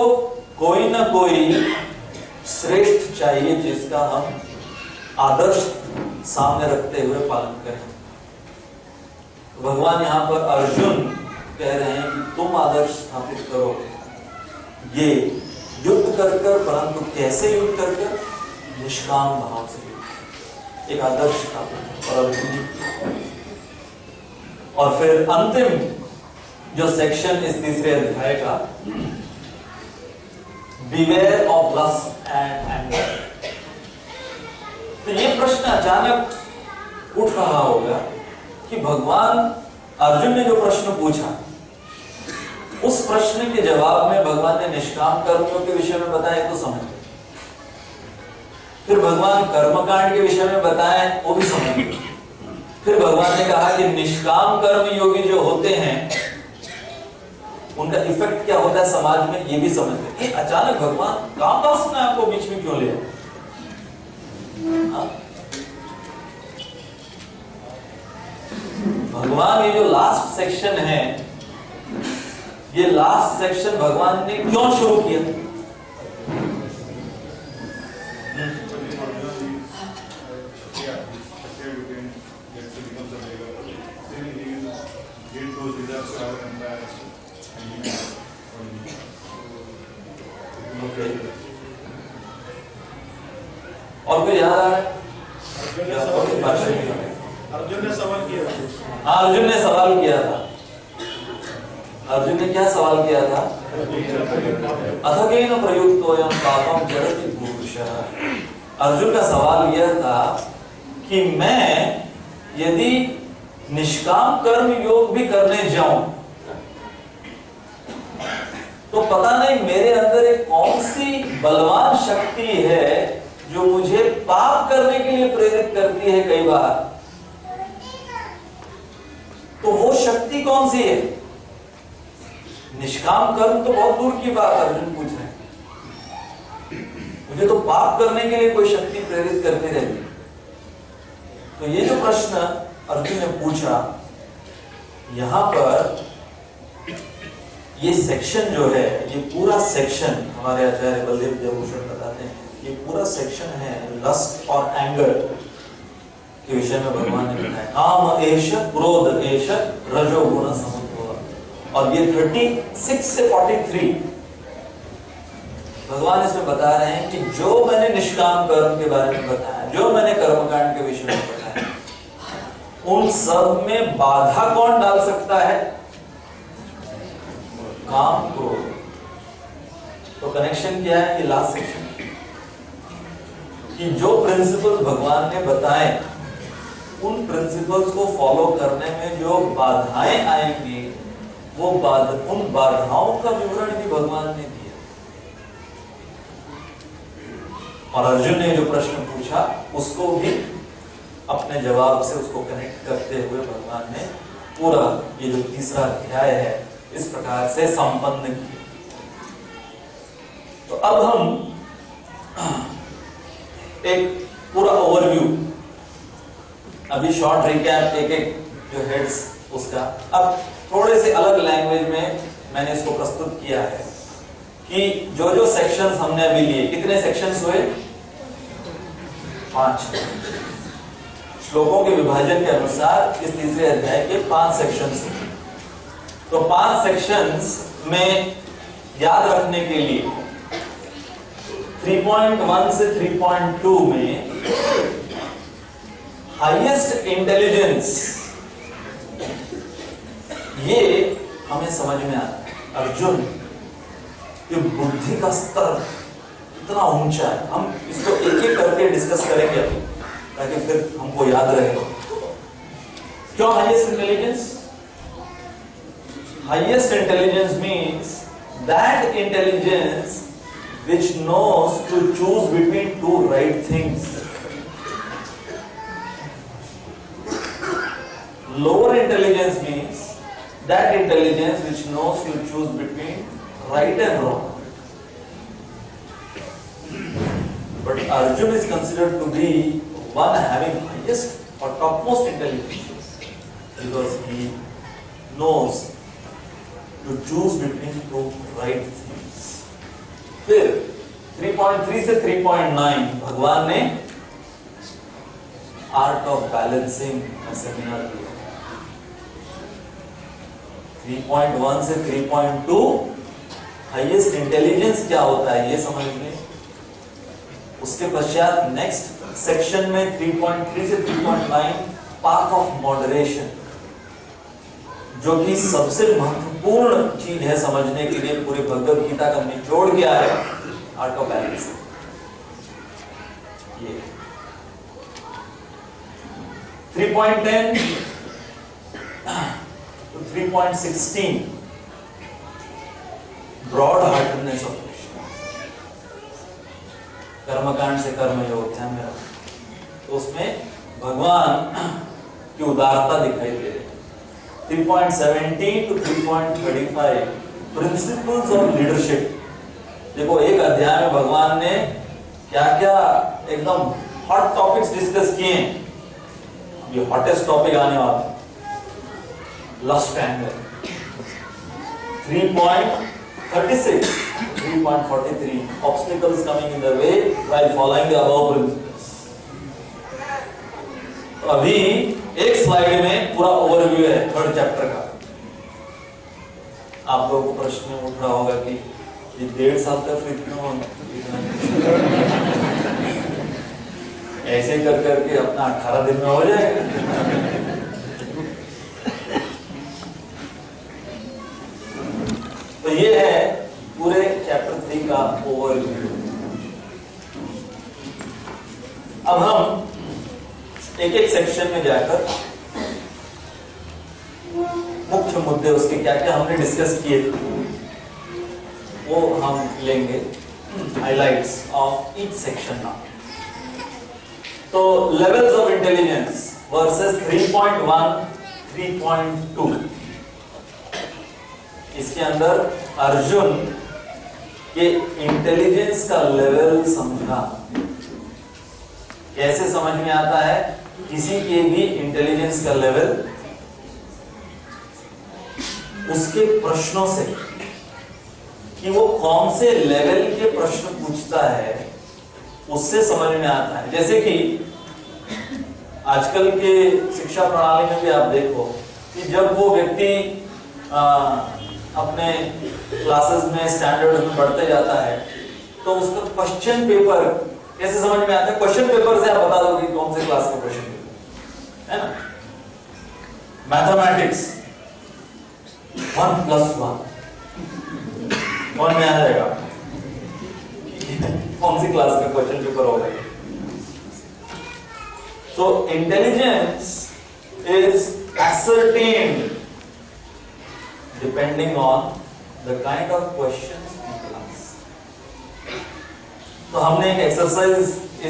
[SPEAKER 2] कोई ना कोई श्रेष्ठ चाहिए जिसका हम आदर्श सामने रखते हुए पालन करें। तो भगवान यहाँ पर अर्जुन कह रहे हैं कि तुम आदर्श स्थापित करो, ये युद्ध कर कर, परंतु कैसे युद्ध कर कर? निष्काम भाव से एक आदर्श स्थापित और अर्जुन। और फिर अंतिम जो सेक्शन इस तीसरे अध्याय का, beware of lust and anger. तो ये प्रश्न अचानक उठ रहा होगा कि भगवान अर्जुन ने जो प्रश्न पूछा, उस प्रश्न के जवाब में भगवान ने निष्काम कर्मियों के विषय में बताया तो समझ गए, फिर भगवान कर्मकांड के विषय में बताए वो भी समझ गए, फिर भगवान ने कहा कि निष्काम कर्म योगी जो होते हैं उनका इफेक्ट क्या होता है समाज में, ये भी समझ गए। ये अचानक भगवान कामदास ने आपको बीच में क्यों लिया? भगवान ये जो लास्ट सेक्शन है, ये लास्ट सेक्शन भगवान ने क्यों शुरू किया? और कोई याद आ रहा है?
[SPEAKER 3] अर्जुन ने सवाल किया था।
[SPEAKER 2] अर्जुन ने सवाल किया था। अर्जुन ने क्या सवाल किया था? अथकेन प्रयुक्तोऽयं पापं जरति भूषः। अर्जुन का सवाल यह था कि मैं यदि निष्काम कर्म योग भी करने जाऊं तो पता नहीं मेरे अंदर एक कौन सी बलवान शक्ति है जो मुझे पाप करने के लिए प्रेरित करती है कई बार। तो वो शक्ति कौन सी है? निष्काम कर्म तो बहुत दूर की बात अर्जुन पूछ रहे हैं, मुझे तो पाप करने के लिए कोई शक्ति प्रेरित करती रहती। तो ये जो प्रश्न अर्जुन ने पूछा, यहां पर ये सेक्शन जो है, ये पूरा सेक्शन हमारे आचार्य बलदेव विद्याभूषण बताते हैं, ये पूरा सेक्शन है लस्ट और एंगर के विषय में भगवान ने बताया। काम एष क्रोध एष रजोगुण समुद्भव। और ये 36 से 43 भगवान इसमें बता रहे हैं कि जो मैंने निष्काम कर्म के बारे में बताया, जो मैंने कर्मकांड के विषय में बताया, उन सब में बाधा कौन डाल सकता है? काम क्रोध। तो कनेक्शन क्या है? ये लास्ट सेक्शन कि जो प्रिंसिपल्स भगवान ने बताए, उन प्रिंसिपल्स को फॉलो करने में जो बाधाएं आएंगी, वो उन बाधाओं का विवरण भी भगवान ने दिया। और अर्जुन ने जो प्रश्न पूछा उसको भी अपने जवाब से उसको कनेक्ट करते हुए भगवान ने पूरा ये जो तीसरा अध्याय है इस प्रकार से संपन्न किया। तो अब हम एक पूरा ओवरव्यू, अभी शॉर्ट रिकैप एक एक जो हेड्स उसका, अब थोड़े से अलग लैंग्वेज में मैंने इसको प्रस्तुत किया है कि जो जो सेक्शंस हमने अभी लिए, कितने सेक्शंस हुए? 5 श्लोकों के विभाजन के अनुसार इस तीसरे अध्याय के 5 सेक्शंस हैं। तो 5 सेक्शंस में याद रखने के लिए 3.1 से 3.2 में हाईएस्ट इंटेलिजेंस, ये हमें समझ में आता है। अर्जुन ये बुद्धि का स्तर इतना ऊंचा है, हम इसको एक एक करके डिस्कस करेंगे अभी ताकि फिर हमको याद रहे। क्यों highest intelligence? Highest intelligence means that intelligence which knows to choose between two right things. Lower intelligence means that intelligence which knows to choose between right and wrong. But Arjuna is considered to be one having highest or topmost intelligence because he knows to choose between two right things. फिर 3.3 से 3.9 भगवान ने art of balancing का seminar दिया। 3.1 से 3.2 highest intelligence क्या होता है ये समझने। उसके पश्चात नेक्स्ट सेक्शन में 3.3 से 3.9 पाथ ऑफ मॉडरेशन, जो कि सबसे महत्वपूर्ण चीज है समझने के लिए। पूरी भगवद गीता का निचोड़ क्या है? Art of balancing. ये 3.10 to 3.16 broad heartedness of Krishna, कर्मकांड से कर्मयोग ध्यान में रखो। तो उसमें भगवान की उदारता दिखाई दे रही है। 3.17 to 3.35 प्रिंसिपल्स ऑफ लीडरशिप। देखो एक अध्याय में भगवान ने क्या क्या एकदम हॉट टॉपिक्स डिस्कस किए हैं। ये हॉटेस्ट टॉपिक आने वाला lust anger. 3.36 3.43 obstacles coming in the way while following the above principles. तो अभी एक स्लाइड में पूरा ओवरव्यू है थर्ड चैप्टर का। आप लोगों को प्रश्न उठ रहा होगा कि ये 1.5 साल तक फिर क्यों ऐसे कर करके अपना 18 दिन में हो जाएगा। तो ये है पूरे चैप्टर 3 का ओवरव्यू। अब हम एक एक सेक्शन में जाकर मुख्य मुद्दे उसके क्या क्या हमने डिस्कस किए थे वो हम लेंगे, highlights of each section now. तो लेवल्स ऑफ इंटेलिजेंस वर्सेस 3.1 3.2, इसके अंदर अर्जुन के इंटेलिजेंस का लेवल समझा। कैसे समझ में आता है किसी के भी इंटेलिजेंस का लेवल? उसके प्रश्नों से, कि वो कौन से लेवल के प्रश्न पूछता है उससे समझ में आता है। जैसे कि आजकल के शिक्षा प्रणाली में भी आप देखो कि जब वो व्यक्ति अपने क्लासेस में स्टैंडर्ड्स में बढ़ते जाता है तो उसका क्वेश्चन पेपर कैसे समझ में आता है? क्वेश्चन पेपर से आप बता दो कि कौन से क्लास का क्वेश्चन पेपर है ना। मैथमेटिक्स 1+1 कौन में आ जाएगा? कौन सी क्लास का क्वेश्चन पेपर होगा? So intelligence is ascertained depending on the kind of questions people ask. तो हमने एक एक्सरसाइज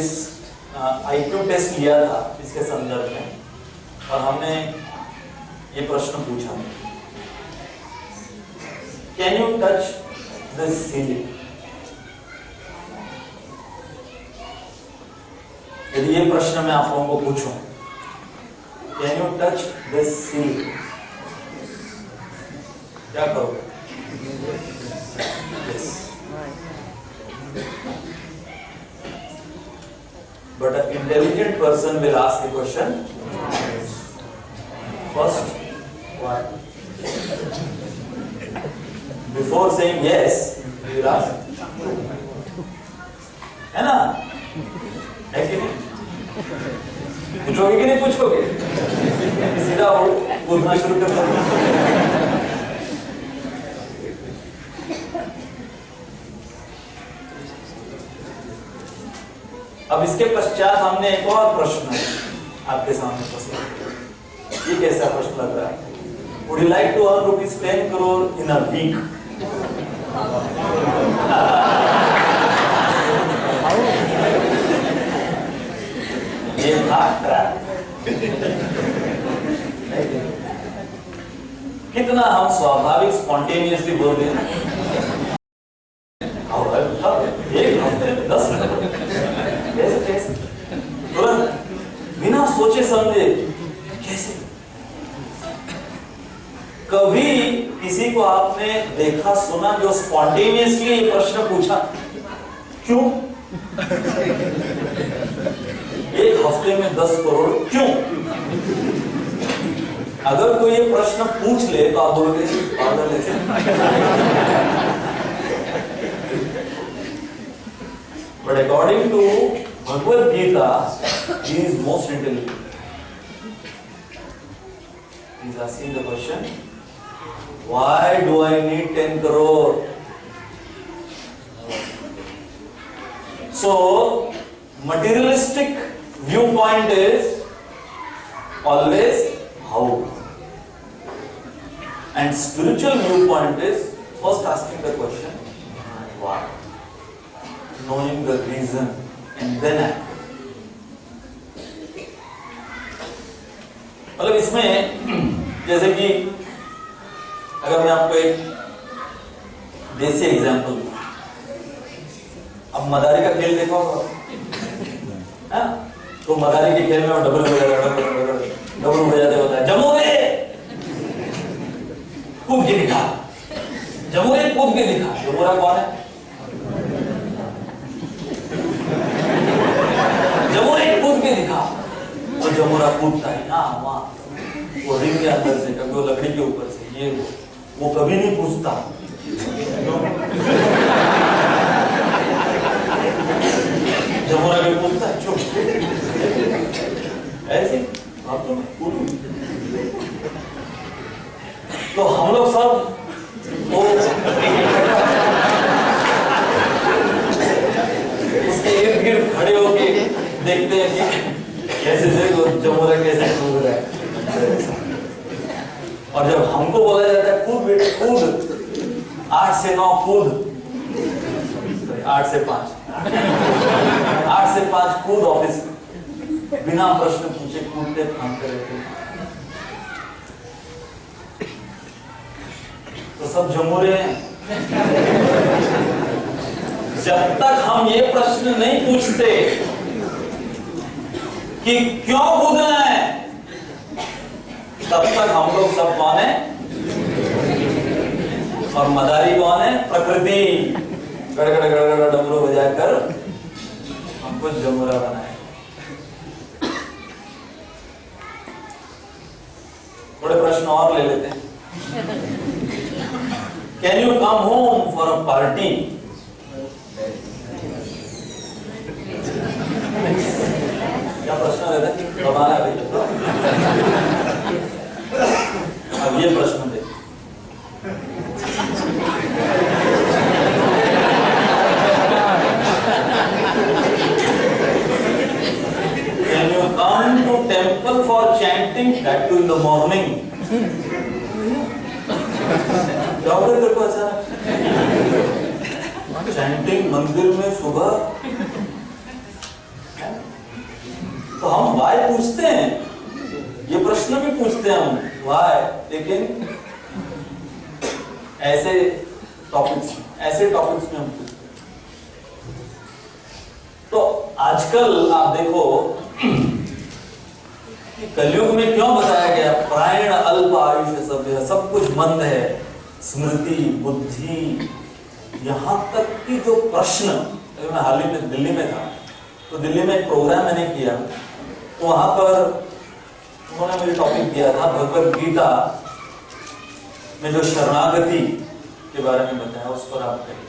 [SPEAKER 2] इस IQ टेस्ट लिया था इसके संदर्भ में, और हमने ये प्रश्न पूछा, can you touch the ceiling? यदि ये प्रश्न मैं आप लोगों को पूछूं, can you touch this ceiling, क्या करोगे? Yes. But an intelligent person will ask the question first, why? Before saying yes, he will ask, है ना? है कि नहीं? पूछोगे कि नहीं पूछोगे? सीधा पूछना शुरू कर दो। अब इसके पश्चात हमने एक और प्रश्न आपके सामने प्रस्तुत। ये कैसा प्रश्न लग रहा है? Would you like to earn ₹10 crore in a week? ये था ट्रैप। कितना हम स्वाभाविक स्पॉन्टेनियसली बोल रहे हैं। एक हफ्ते में 10 कैसे तुरंत बिना सोचे समझे कैसे। कभी किसी को आपने देखा सुना जो स्पॉन्टेनियसली ये प्रश्न पूछा क्यों? एक हफ्ते में 10 करोड़ क्यों? अगर कोई ये प्रश्न पूछ ले तो आप बोलोगे पागल है। But according to Bhagavad Gita, he is most intelligent. He is asking the question, why do I need 10 crore? So, materialistic viewpoint is always how, and spiritual viewpoint is first asking the question, why? Knowing the reason and then act. मतलब इसमें जैसे कि अगर मैं आपको एक देसी example दूं, अब मदारी का खेल देखा होगा, तो मदारी के खेल में डबल बजाते होता है, जमोरे कूद के दिखा, जमोरे कूद के दिखा। जमोरा कौन है? जमोरे कूद के दिखा, और जमोरा कूदता है ना वहां वो रिंग के अंदर से, कभी वो लकड़ी के ऊपर से, ये वो कभी नहीं पूछता। जमोरा भी कूदता है चुप ऐसे आप तो तो हम लोग सब वो उसके इर्द गिर्द खड़े होके देखते हैं कि कैसे देखो जमोरा कैसे कूद रहा है। और जब हमको बोला जाता है कूद बेटे कूद, 8 से 9 कूद, 8 से 5 कूद ऑफिस, बिना प्रश्न पूछे कूदते फांदते रहते। तो सब जमोरे हैं। जब तक हम ये प्रश्न नहीं पूछते कि क्यों कूदना है, तब तक हम लोग सब कौन है? और मदारी कौन है? प्रकृति गड़गड़ गड़गड़ डमरू बजाकर हमको जमुरा बनाए। थोड़े प्रश्न और ले लेते हैं। Can you come home for a party? क्या प्रश्न रहता है? बताना है। अब ये प्रश्न देखिए, can you come to temple for chanting, that too in the morning? जाओगे तेरे को अचानक चैंटिंग मंदिर में सुबह? तो हम वाई पूछते हैं, ये प्रश्न भी पूछते हैं हम वाई, लेकिन ऐसे टॉपिक्स में हम पूछते हैं। तो आजकल आप देखो कि कलयुग में क्यों बताया गया प्रायण अल्प आयुष्य सब कुछ मंद है, स्मृति बुद्धि, यहां तक कि जो प्रश्न, मैं हाल ही में दिल्ली में था, तो दिल्ली में एक प्रोग्राम मैंने किया, तो वहां पर उन्होंने मुझे टॉपिक दिया था भगवद गीता में जो शरणागति के बारे में बताया, उस पर आप करिए।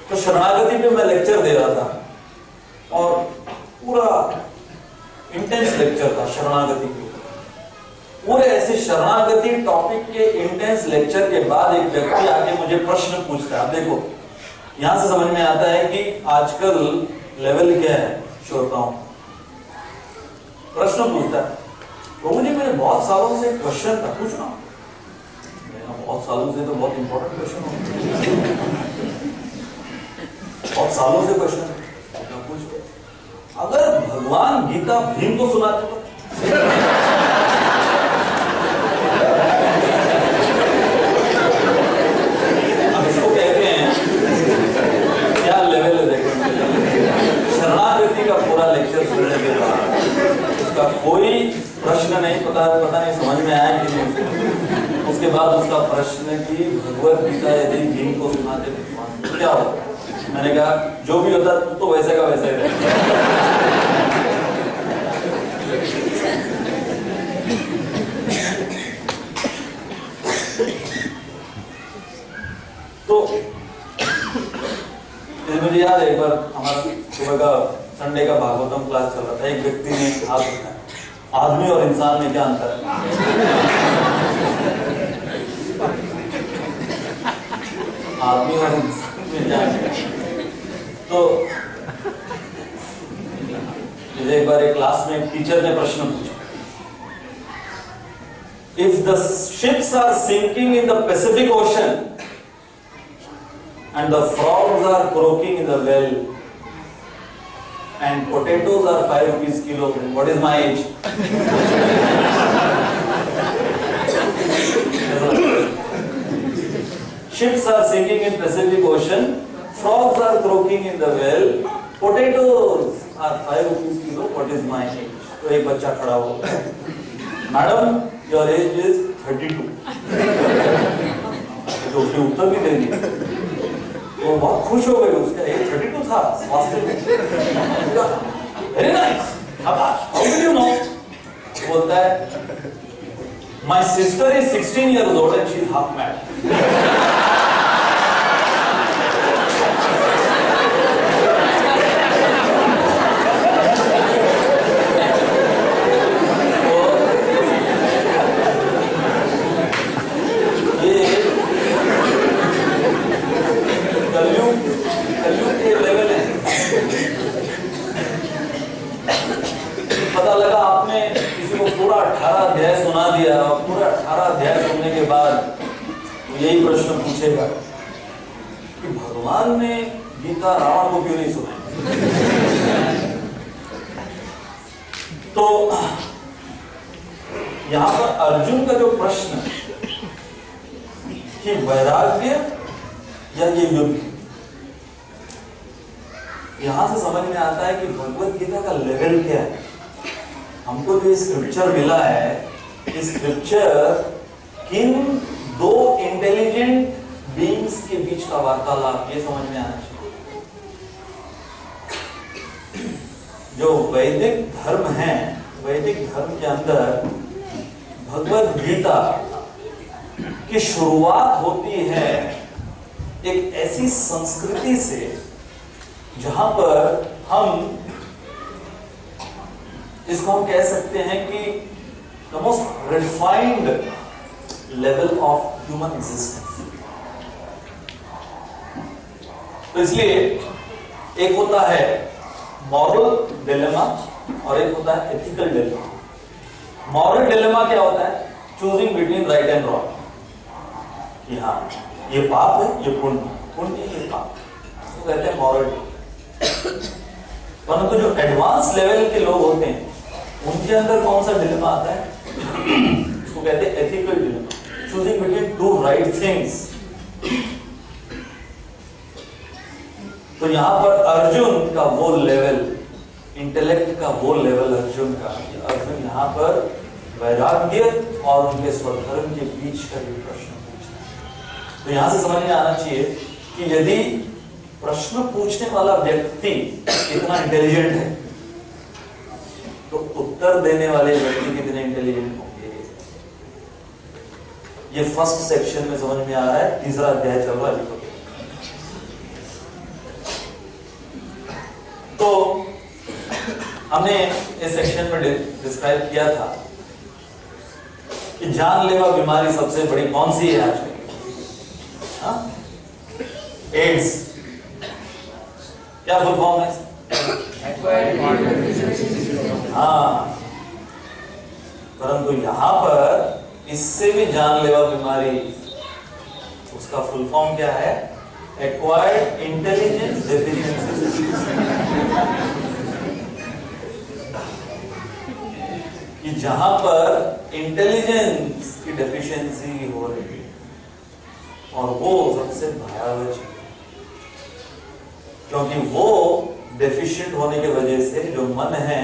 [SPEAKER 2] तो शरणागति पे मैं लेक्चर दे रहा था और पूरा इंटेंस लेक्चर था शरणागति के ऊपर। पूरे ऐसे शरणागति टॉपिक के इंटेंस लेक्चर के बाद एक व्यक्ति आके मुझे प्रश्न पूछता है। आप देखो, यहां से समझ में आता है कि आजकल लेवल क्या है श्रोताओं। प्रश्न पूछता है, प्रभु जी मेरे बहुत सालों से क्वेश्चन था, पूछना। बहुत सालों से तो बहुत इंपॉर्टेंट क्वेश्चन होता है, बहुत सालों से क्वेश्चन पूछो। अगर भगवान गीता भीम को सुनाते थे। अब इसको कहते हैं क्या लेवल है, देखो शरणागति का पूरा लेक्चर सुनने के बाद उसका कोई प्रश्न नहीं पता नहीं समझ में आया कि नहीं। उसके बाद उसका प्रश्न कि भगवत गीता यदि भीम को सुनाते तो क्या होता। मैंने कहा जो भी होता तो वैसे का वैसा ही रहता। तो मुझे याद है एक बार हमारा सुबह का संडे का भागवतम क्लास चल रहा था। एक व्यक्ति ने कहा आदमी और इंसान में क्या अंतर है। आदमी और इंसान में क्या अंतर है। तो मुझे एक बार एक क्लास में टीचर ने प्रश्न पूछा, if the ships are sinking in the Pacific Ocean and the frogs are croaking in the well and potatoes are 5 rupees kilo, what is my age? Ships are sinking in Pacific Ocean, frogs are croaking in the well, potatoes are 5 rupees kilo, what is my age? तो एक बच्चा खड़ा हो, madam your age is 32। तो उसने उत्तर भी दे दिया। वो बहुत खुश हो गए, उसका एज 32 था वास्तव में। Very nice, how do you know? बोलता है my sister is 16 years old and she is half mad। पता लगा आपने किसी को पूरा 18 अध्याय सुना दिया और पूरा 18 अध्याय सुनने के बाद तो यही प्रश्न पूछेगा कि भगवान ने गीता रावण को क्यों नहीं सुनाई। तो यहां पर अर्जुन का जो प्रश्न कि वैराग्य या ये युद्ध, यहां से समझ में आता है कि भगवत गीता का लेवल क्या है। हमको जो स्क्रिप्चर मिला है, इस स्क्रिप्चर किन दो इंटेलिजेंट बीइंग्स के बीच का वार्तालाप, ये समझ में आना चाहिए। जो वैदिक धर्म है, वैदिक धर्म के अंदर भगवत गीता की शुरुआत होती है एक ऐसी संस्कृति से जहां पर हम इसको हम कह सकते हैं कि the most refined level of human existence. तो इसलिए एक होता है मॉरल डिलेमा और एक होता है एथिकल डिलेमा। मॉरल डिलेमा क्या होता है? Choosing between right and wrong, कि हाँ ये पाप है, ये पुण्य, पुण्य ये पाप, इसको कहते हैं मॉरल। परंतु जो एडवांस लेवल के लोग होते हैं उनके अंदर कौन सा डिलेमा आता है? इसको कहते हैं ethical dilemma, choosing between two right things. तो यहां पर अर्जुन का वो लेवल, इंटेलेक्ट का वो लेवल अर्जुन का, अर्जुन यहां पर वैराग्य और उनके स्वधर्म के बीच का भी प्रश्न पूछता है। तो यहां से समझ में आना चाहिए कि यदि प्रश्न पूछने वाला व्यक्ति कितना इंटेलिजेंट है तो उत्तर देने वाले व्यक्ति कितने इंटेलिजेंट होंगे। ये फर्स्ट सेक्शन में समझ में आ रहा है, तीसरा अध्याय चल रहा है। तो हमने इस सेक्शन में डिस्क्राइब किया था कि जानलेवा बीमारी सबसे बड़ी कौन सी है आजकल? एड्स। क्या फुल फॉर्म है? हाँ, परंतु यहां पर इससे भी जानलेवा बीमारी, उसका फुल फॉर्म क्या है? Acquired intelligence deficiency. कि जहां पर इंटेलिजेंस की डेफिशिएंसी हो रही है, और वो सबसे भयावह चीज, क्योंकि वो डेफिशिएंट होने की वजह से जो मन है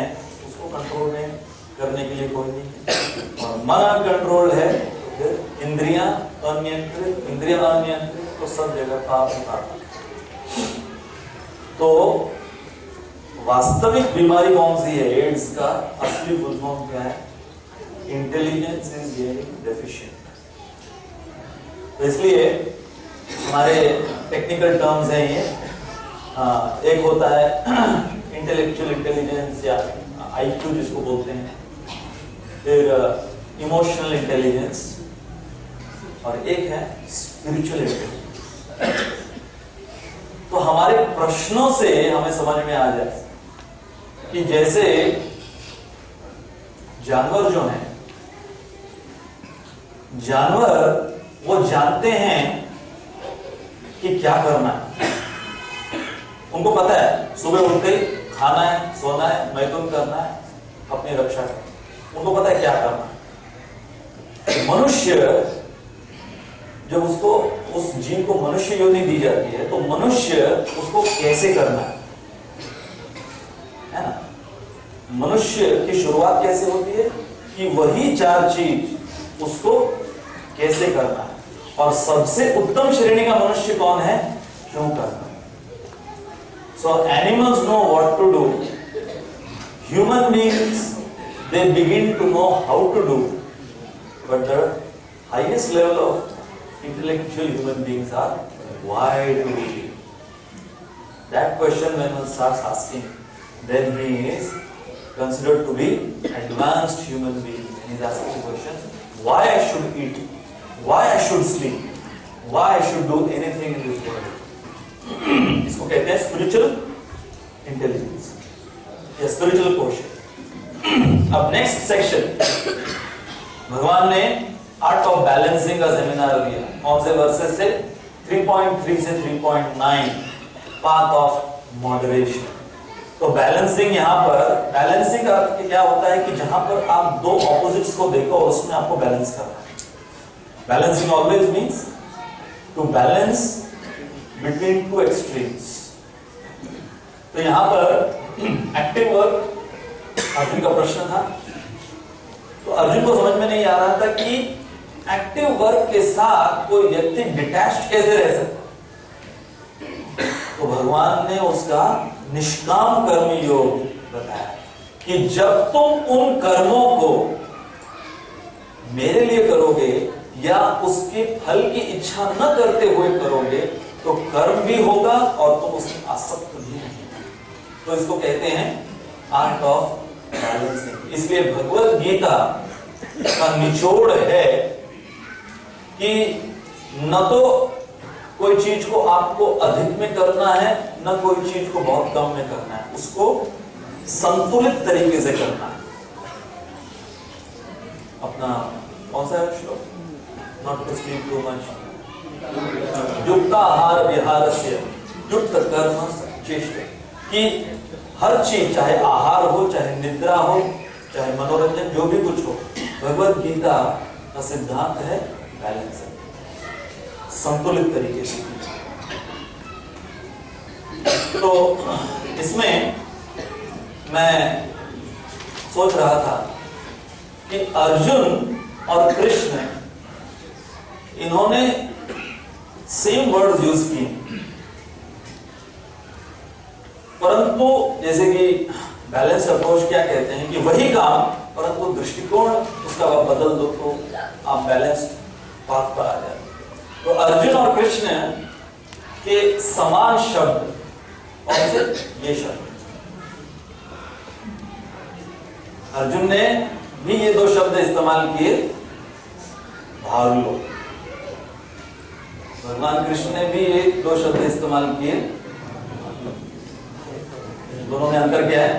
[SPEAKER 2] उसको कंट्रोल में करने के लिए कोई नहीं, और मन अनकंट्रोल है तो फिर इंद्रियां अनियंत्रित तो सब जगह पाप ही पाप। तो वास्तविक बीमारी कौन सी है? एड्स का असली फुल फॉर्म क्या है? Intelligence is getting deficient. तो इसलिए हमारे टेक्निकल टर्म्स हैं ये, एक होता है इंटेलेक्चुअल इंटेलिजेंस या आईक्यू जिसको बोलते हैं, फिर इमोशनल इंटेलिजेंस, और एक है स्पिरिचुअल इंटेलिजेंस। तो हमारे प्रश्नों से हमें समझ में आ जाए कि जैसे जानवर जो हैं, जानवर वो जानते हैं कि क्या करना है, उनको पता है सुबह उठते ही खाना है, सोना है, मैथुन करना है, अपनी रक्षा करना, उनको पता है क्या करना है। मनुष्य जब उसको, उस जीव को मनुष्य योनि दी जाती है, तो मनुष्य उसको कैसे करना है ना? मनुष्य की शुरुआत कैसे होती है कि वही चार चीज उसको कैसे करना है, और सबसे उत्तम श्रेणी का मनुष्य कौन है, क्यों करना है। So animals know what to do, human beings they begin to know how to do, but the highest level of intellectual human beings are why do we live? That question when one starts asking, then he is considered to be advanced human being. And he is asking the question, why I should eat, why I should sleep, why I should do anything in this world. इसको कहते हैं spiritual intelligence या spiritual quotient. अब next section, भगवान ने art of balancing का seminar दिया। कौन से वर्सेस से? 3.3 से 3.9, पाथ ऑफ मॉडरेशन। तो बैलेंसिंग, यहां पर बैलेंसिंग का अर्थ क्या होता है कि जहां पर आप दो ऑपोजिट्स को देखो उसमें आपको बैलेंस करना है। Balancing always means to balance between two extremes. तो यहां पर एक्टिव वर्क अर्जुन का प्रश्न था, तो अर्जुन को समझ में नहीं आ रहा था कि एक्टिव वर्क के साथ कोई व्यक्ति डिटैच्ड कैसे रह सकता। तो भगवान ने उसका निष्काम कर्म योग बताया कि जब तुम उन कर्मों को मेरे लिए करोगे या उसके फल की इच्छा न करते हुए करोगे तो कर्म भी होगा और तुम उसमें आसक्त भी नहीं। तो इसको कहते हैं आर्ट ऑफ बैलेंसिंग। इसलिए भगवत गीता का निचोड़ है कि न तो कोई चीज को आपको अधिक में करना है, न कोई चीज को बहुत कम में करना है, उसको संतुलित तरीके से करना है। अपना कौन सा श्लोक? Not to sleep too much, युक्ताहार विहारस्य युक्त कर्म चेष्टा, कि हर चीज, चाहे आहार हो, चाहे निद्रा हो, चाहे मनोरंजन, जो भी कुछ हो, भगवत गीता का सिद्धांत है बैलेंस, संतुलित तरीके से। तो इसमें मैं सोच रहा था कि अर्जुन और कृष्ण, इन्होंने सेम वर्ड्स यूज किए, परंतु जैसे कि बैलेंस अप्रोच क्या कहते हैं कि वही काम परंतु दृष्टिकोण उसका बदल दो तो आप बैलेंस पाथ पर आ जाए। तो अर्जुन और कृष्ण के समान शब्द कौन से? ये शब्द। अर्जुन ने भी ये दो शब्द इस्तेमाल किए, भाग लो। भगवान कृष्ण ने भी ये दो शब्द इस्तेमाल किए। दोनों में अंतर क्या है?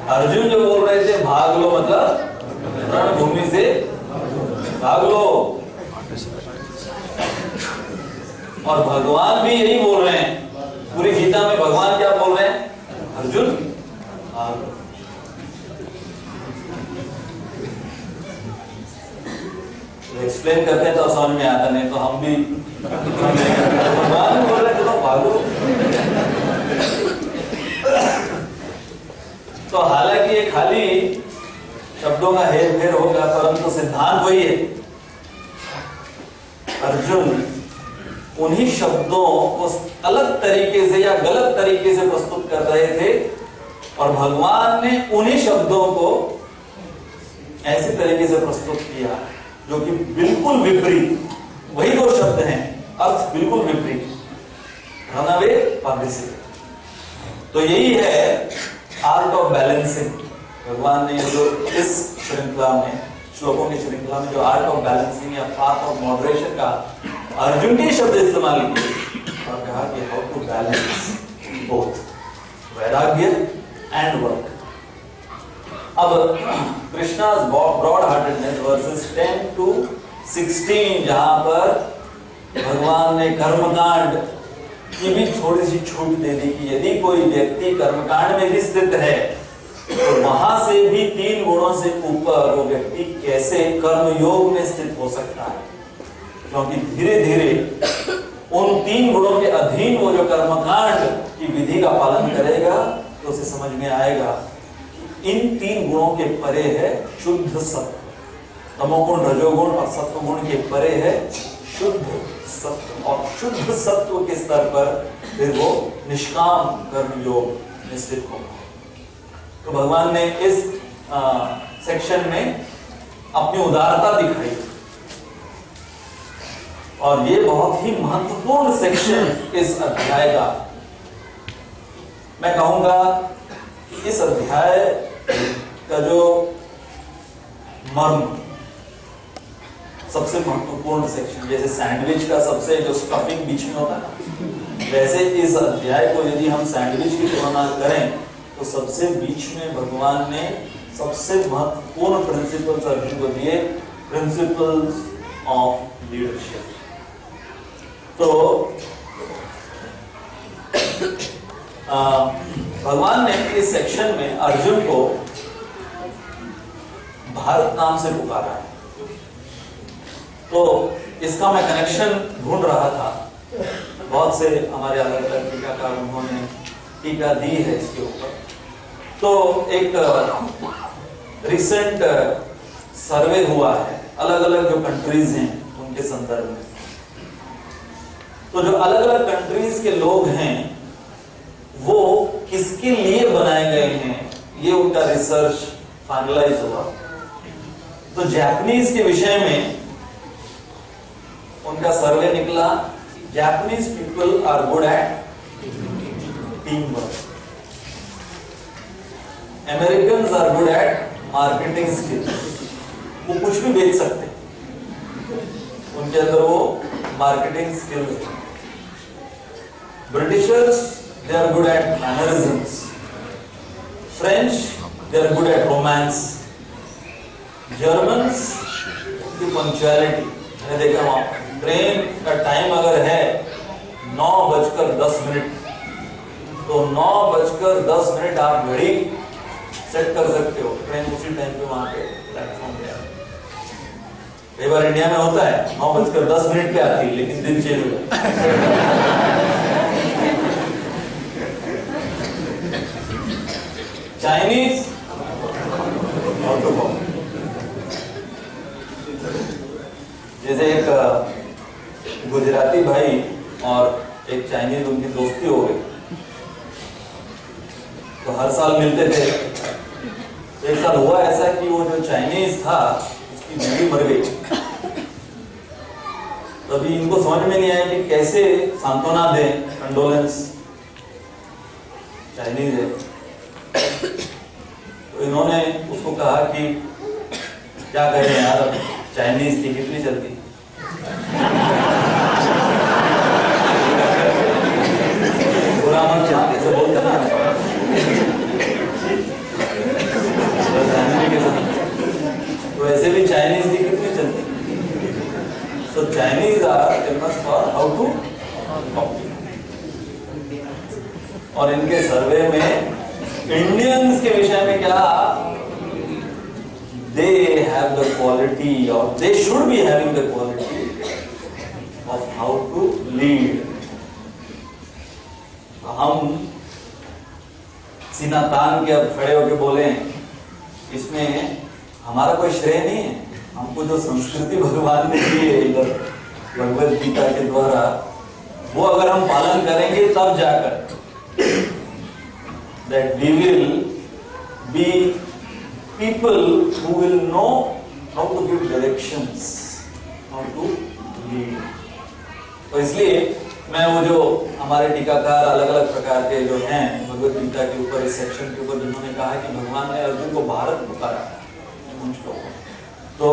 [SPEAKER 2] अर्जुन जो बोल रहे थे भाग लो, मतलब रणभूमि से भाग लो, और भगवान भी यही बोल रहे हैं। पूरी गीता में भगवान क्या बोल रहे हैं? अर्जुन एक्सप्लेन करते हैं तो समझ में आता, नहीं तो हम भी भगवान बोल रहे चलो भागो। तो हालांकि ये खाली शब्दों का हेर फेर होगा, परंतु सिद्धांत वही है। अर्जुन उन्हीं शब्दों को अलग तरीके से या गलत तरीके से प्रस्तुत कर रहे थे और भगवान ने उन्हीं शब्दों को ऐसे तरीके से प्रस्तुत किया जो कि बिल्कुल विपरीत, वही दो शब्द हैं, अर्थ बिल्कुल विपरीत, रनअवे ऑपोजिट। तो यही है आर्ट ऑफ बैलेंसिंग। भगवान ने जो इस श्रृंखला में, श्लोकों की श्रृंखला में जो आर्ट ऑफ बैलेंसिंग या पाथ ऑफ मॉडरेशन का अर्जुन के शब्द इस्तेमाल किए और कहा कि हाउ टू बैलेंस बोथ वैराग्य एंड वर्क। अब कृष्णा's ब्रॉड हार्टेडनेस वर्सेस 10 to 16, जहां पर भगवान ने कर्मकांड की भी थोड़ी सी छूट दे दी कि यदि कोई व्यक्ति कर्मकांड में भी स्थित है तो वहां से भी 3 गुणों से ऊपर वो व्यक्ति कैसे कर्मयोग में स्थित हो सकता है, क्योंकि धीरे धीरे उन 3 गुणों के अधीन वो जो कर्मकांड की विधि का पालन करेगा तो उसे समझ में आएगा कि इन 3 गुणों के परे है शुद्ध सत्व। तमोगुण, रजोगुण और सत्वगुण के परे है शुद्ध सत्व, और शुद्ध सत्व के स्तर पर फिर वो निष्काम कर्मयोग में स्थित होगा। तो भगवान ने इस सेक्शन में अपनी उदारता दिखाई और ये बहुत ही महत्वपूर्ण सेक्शन इस अध्याय का। मैं कहूंगा कि इस अध्याय का जो मर्म, सबसे महत्वपूर्ण सेक्शन, जैसे सैंडविच का सबसे जो स्टफिंग बीच में होता है, वैसे इस अध्याय को यदि हम सैंडविच की तुलना करें तो सबसे बीच में भगवान ने सबसे महत्वपूर्ण प्रिंसिपल्स अर्जुन को दिए, प्रिंसिपल्स ऑफ लीडरशिप। तो भगवान ने इस सेक्शन में अर्जुन को भारत नाम से पुकारा है। तो इसका मैं कनेक्शन ढूंढ रहा था, बहुत से हमारे अलग अलग टीकाकार उन्होंने टीका दी है इसके ऊपर। तो एक रिसेंट सर्वे हुआ है अलग अलग जो कंट्रीज हैं उनके संदर्भ में। तो जो अलग अलग कंट्रीज के लोग हैं वो किसके लिए बनाए गए हैं, ये उनका रिसर्च फाइनलाइज हुआ। तो जापानीज के विषय में उनका सर्वे निकला, Japanese people are good at team work, Americans are good at marketing skills. वो कुछ भी बेच सकते, उनके अंदर वो marketing skills. Britishers they are good at mannerisms, French they are good at romance, Germans की पंक्चुअलिटी। मैंने देखा वहां ट्रेन का टाइम अगर है 9:10 तो 9:10 आप घड़ी सेट कर सकते हो, ट्रेन उसी टाइम पे वहां पे प्लेटफॉर्म पे। कई बार इंडिया में होता है 9:10 पे आती है लेकिन दिन चेंज हो जाता है। चाइनीज जैसे एक गुजराती भाई और एक चाइनीज, उनकी दोस्ती हो गई तो हर साल मिलते थे। एक साल हुआ ऐसा कि वो जो चाइनीज था उसकी बीवी मर गई। तभी इनको समझ में नहीं आया कि कैसे सांत्वना दें, कंडोलेंस। चाइनीज है तो इन्होंने उसको कहा कि क्या करें यार, अब चाइनीज थी कितनी चलती। बुरा मत चाहते से बोलते ना, तो ऐसे भी चाइनीज थी कितनी चलती। So Chinese are famous for how to copy. और इनके सर्वे में इंडियंस के विषय में क्या, दे हैव द क्वालिटी और they should be having the quality of how to lead. हम सीना तान के अब खड़े होके बोले, इसमें हमारा कोई श्रेय नहीं है। हमको जो संस्कृति भगवान ने दी है इधर भगवद गीता के द्वारा, वो अगर हम पालन करेंगे तब जाकर that we will be people who will know how to give directions, how to lead। तो इसलिए मैं वो जो हमारे टीकाकार अलग अलग प्रकार के जो हैं भगवद गीता के ऊपर, इस सेक्शन के ऊपर, जिन्होंने कहा कि भगवान ने अर्जुन को भारत पुकारा, तो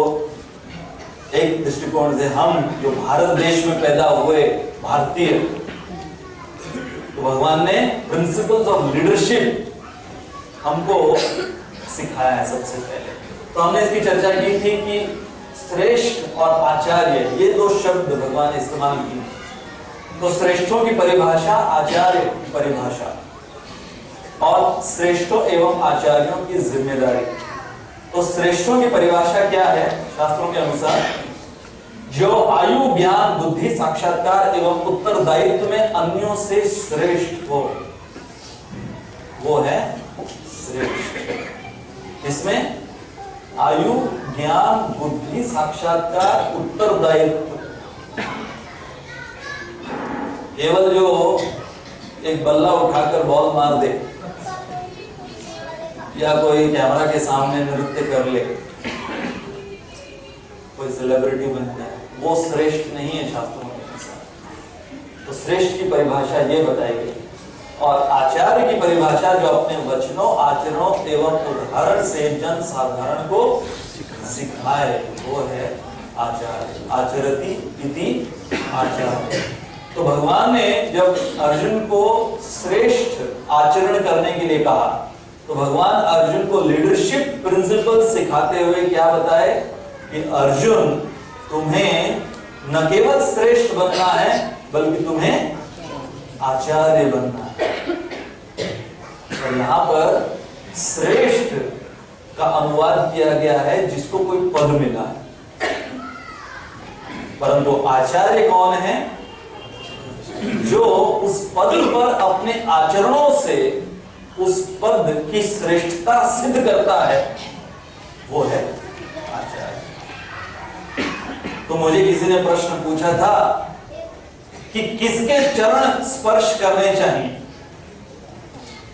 [SPEAKER 2] एक दृष्टिकोण से हम जो भारत देश में पैदा हुए भारतीय, तो भगवान ने प्रिंसिपल्स ऑफ लीडरशिप हमको सिखाया है सबसे पहले। तो हमने इसकी चर्चा की थी कि श्रेष्ठ और आचार्य, ये दो शब्द भगवान ने इस्तेमाल किए। तो श्रेष्ठों की परिभाषा, आचार्य की परिभाषा, और श्रेष्ठों एवं आचार्यों की जिम्मेदारी। तो श्रेष्ठों की परिभाषा क्या है शास्त्रों के अनुसार? जो आयु, ज्ञान, बुद्धि, साक्षात्कार एवं उत्तरदायित्व में अन्यों से श्रेष्ठ हो, वो है श्रेष्ठ। इसमें आयु, ज्ञान, बुद्धि, साक्षात्कार, उत्तरदायित्व। केवल जो एक बल्ला उठाकर बॉल मार दे या कोई कैमरा के सामने नृत्य कर ले, कोई सेलिब्रिटी बन जाए, वो श्रेष्ठ नहीं है शास्त्रों के अनुसार। तो श्रेष्ठ की परिभाषा ये बताई गई। और आचार्य की परिभाषा जो अपने वचनों, आचरणों एवं उदाहरण से जन साधारण को सिखाए, वो है आचार्य। आचरति इति आचार्य। तो भगवान ने जब अर्जुन को श्रेष्ठ आचरण करने के लिए कहा, तो भगवान अर्जुन को लीडरशिप प्रिंसिपल सिखाते हुए क्या बताए कि अर्जुन, तुम्हें न केवल श्रेष्ठ बनना है बल्कि तुम्हें आचार्य बनना है। और यहां पर श्रेष्ठ का अनुवाद किया गया है जिसको कोई पद मिला है, परंतु आचार्य कौन है? जो उस पद पर अपने आचरणों से उस पद की श्रेष्ठता सिद्ध करता है, वो है आचार्य। तो मुझे किसी ने प्रश्न पूछा था कि किसके चरण स्पर्श करने चाहिए,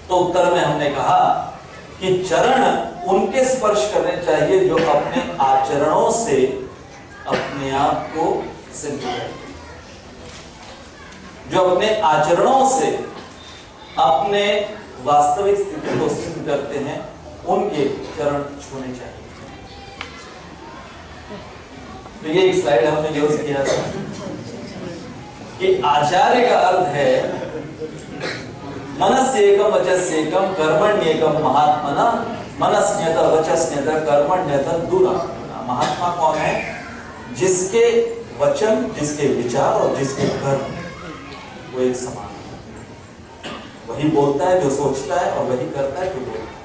[SPEAKER 2] तो उत्तर में हमने कहा कि चरण उनके स्पर्श करने चाहिए जो अपने आचरणों से अपने आप को सिद्ध करते, जो अपने आचरणों से अपने वास्तविक स्थिति को सिद्ध करते हैं, उनके चरण छूने चाहिए। तो ये एक स्लाइड हमने यूज किया था कि आचार्य का अर्थ है मनस्येकम वचस्येकम कर्मण्येकम महात्मना, मनस्न्यत वचस्न्यत कर्मण्यत दूरा। महात्मा कौन है? जिसके वचन, जिसके विचार और जिसके कर्म वो एक समान है। वही बोलता है जो सोचता है और वही करता है जो बोलता है।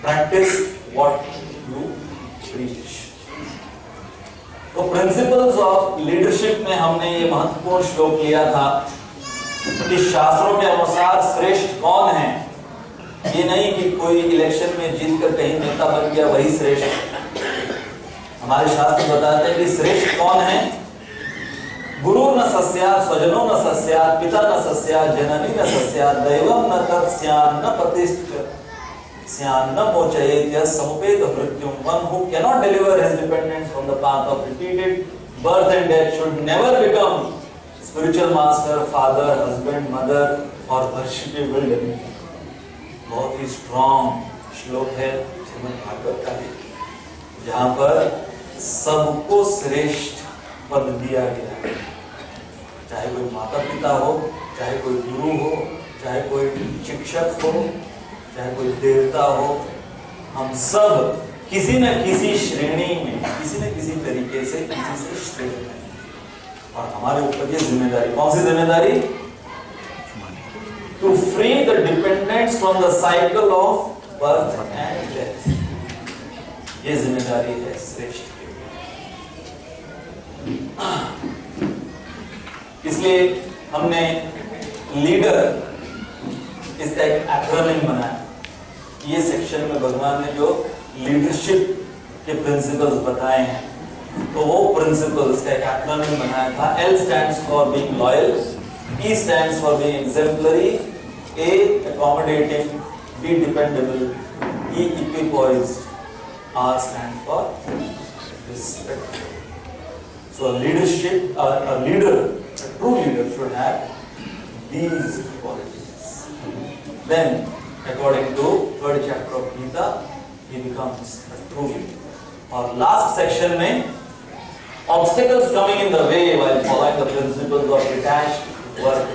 [SPEAKER 2] Practice what you preach. तो प्रिंसिपल्स ऑफ लीडरशिप में हमने ये महत्वपूर्ण श्लोक लिया था कि शास्त्रों के अनुसार श्रेष्ठ कौन है। ये नहीं कि कोई इलेक्शन में जीतकर कहीं नेता बन गया वही श्रेष्ठ। हमारे शास्त्र बताते हैं कि श्रेष्ठ कौन है? गुरु न सस्यात्, स्वजनो न सस्यात्, पिता न सस्यात्, जननी न सस्यात्, दैवम न तत्स्यात्, न पतिश्च स्यात्, न मोचयेत् यः समुपेत मृत्युम्। One who cannot deliver his dependents from the path of repeated birth and death should never become spiritual master, father, husband, mother or worshipable divinity। बहुत ही स्ट्रॉन्ग श्लोक है श्रीमद् भागवत का, जहां पर सबको श्रेष्ठ पद दिया गया है। चाहे कोई माता पिता हो, चाहे कोई गुरु हो, चाहे कोई शिक्षक हो, चाहे कोई देवता हो, हम सब किसी न किसी श्रेणी में, किसी न किसी तरीके से किसी से श्रेष्ठ हैं। और हमारे ऊपर ये जिम्मेदारी, कौन सी जिम्मेदारी? to free the dependents from the cycle of birth and death. ये जिम्मेदारी है श्रेष्ठ की। इसलिए हमने लीडर इसका एक एक्रोनिम बनाया। ये सेक्शन में भगवान ने जो लीडरशिप के प्रिंसिपल्स बताए हैं, तो वो प्रिंसिपल्स का एक एक्रोनिम बनाया था। L stands for being loyal, E stands for being exemplary, A accommodating, B dependable, E equipoised, R stands for respect. So a leader, a true leader should have these qualities. Then, according to third chapter of Gita, he becomes a true leader. और last section में obstacles coming in the way while following the principles of detached work,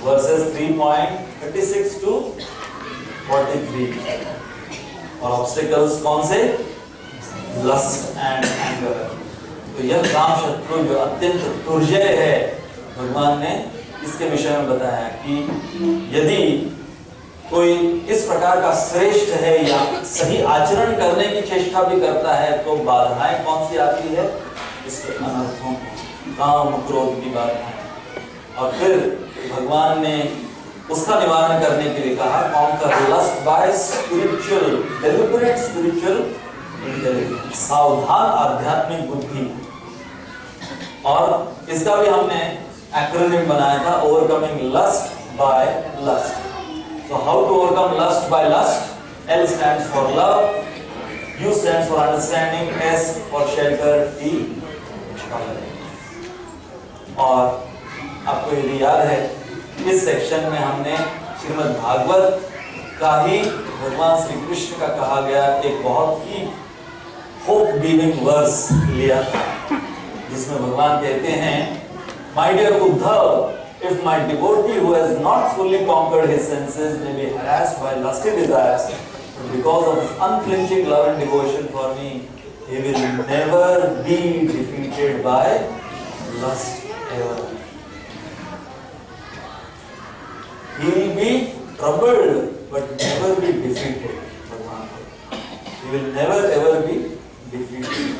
[SPEAKER 2] verses 3.36 to 43. और obstacles कौन से? Lust and anger. तो यह काम शत्रु जो अत्यंत दुर्जय है, भगवान ने इसके विषय में बताया कि यदि कोई इस प्रकार का श्रेष्ठ है या सही आचरण करने की चेष्टा भी करता है, तो बाधाएं कौन सी आती है? इसके अनर्थों, काम क्रोध की बाधाएं। और फिर भगवान ने उसका निवारण करने के लिए कहा, conquer lust by spiritual, deliberate spiritual intelligence, सावधान आध्यात्मिक बुद्धि। और इसका भी हमने एक्रोनिम बनाया था, overcoming lust by lust. So how to overcome lust by lust? L stands for love, U stands for understanding, S for shelter, T tolerance. और आपको यदि याद है, इस सेक्शन में हमने श्रीमद् भागवत का ही भगवान श्री कृष्ण का कहा गया एक बहुत ही होप गिविंग वर्स लिया था, जिसमें भगवान कहते हैं, My dear Uddhav, if my devotee who has not fully conquered his senses may be harassed by lusty desires, but because of his unflinching love and devotion for me, he will never be defeated by lust ever. He will be troubled, but never be defeated. He will never ever be defeated.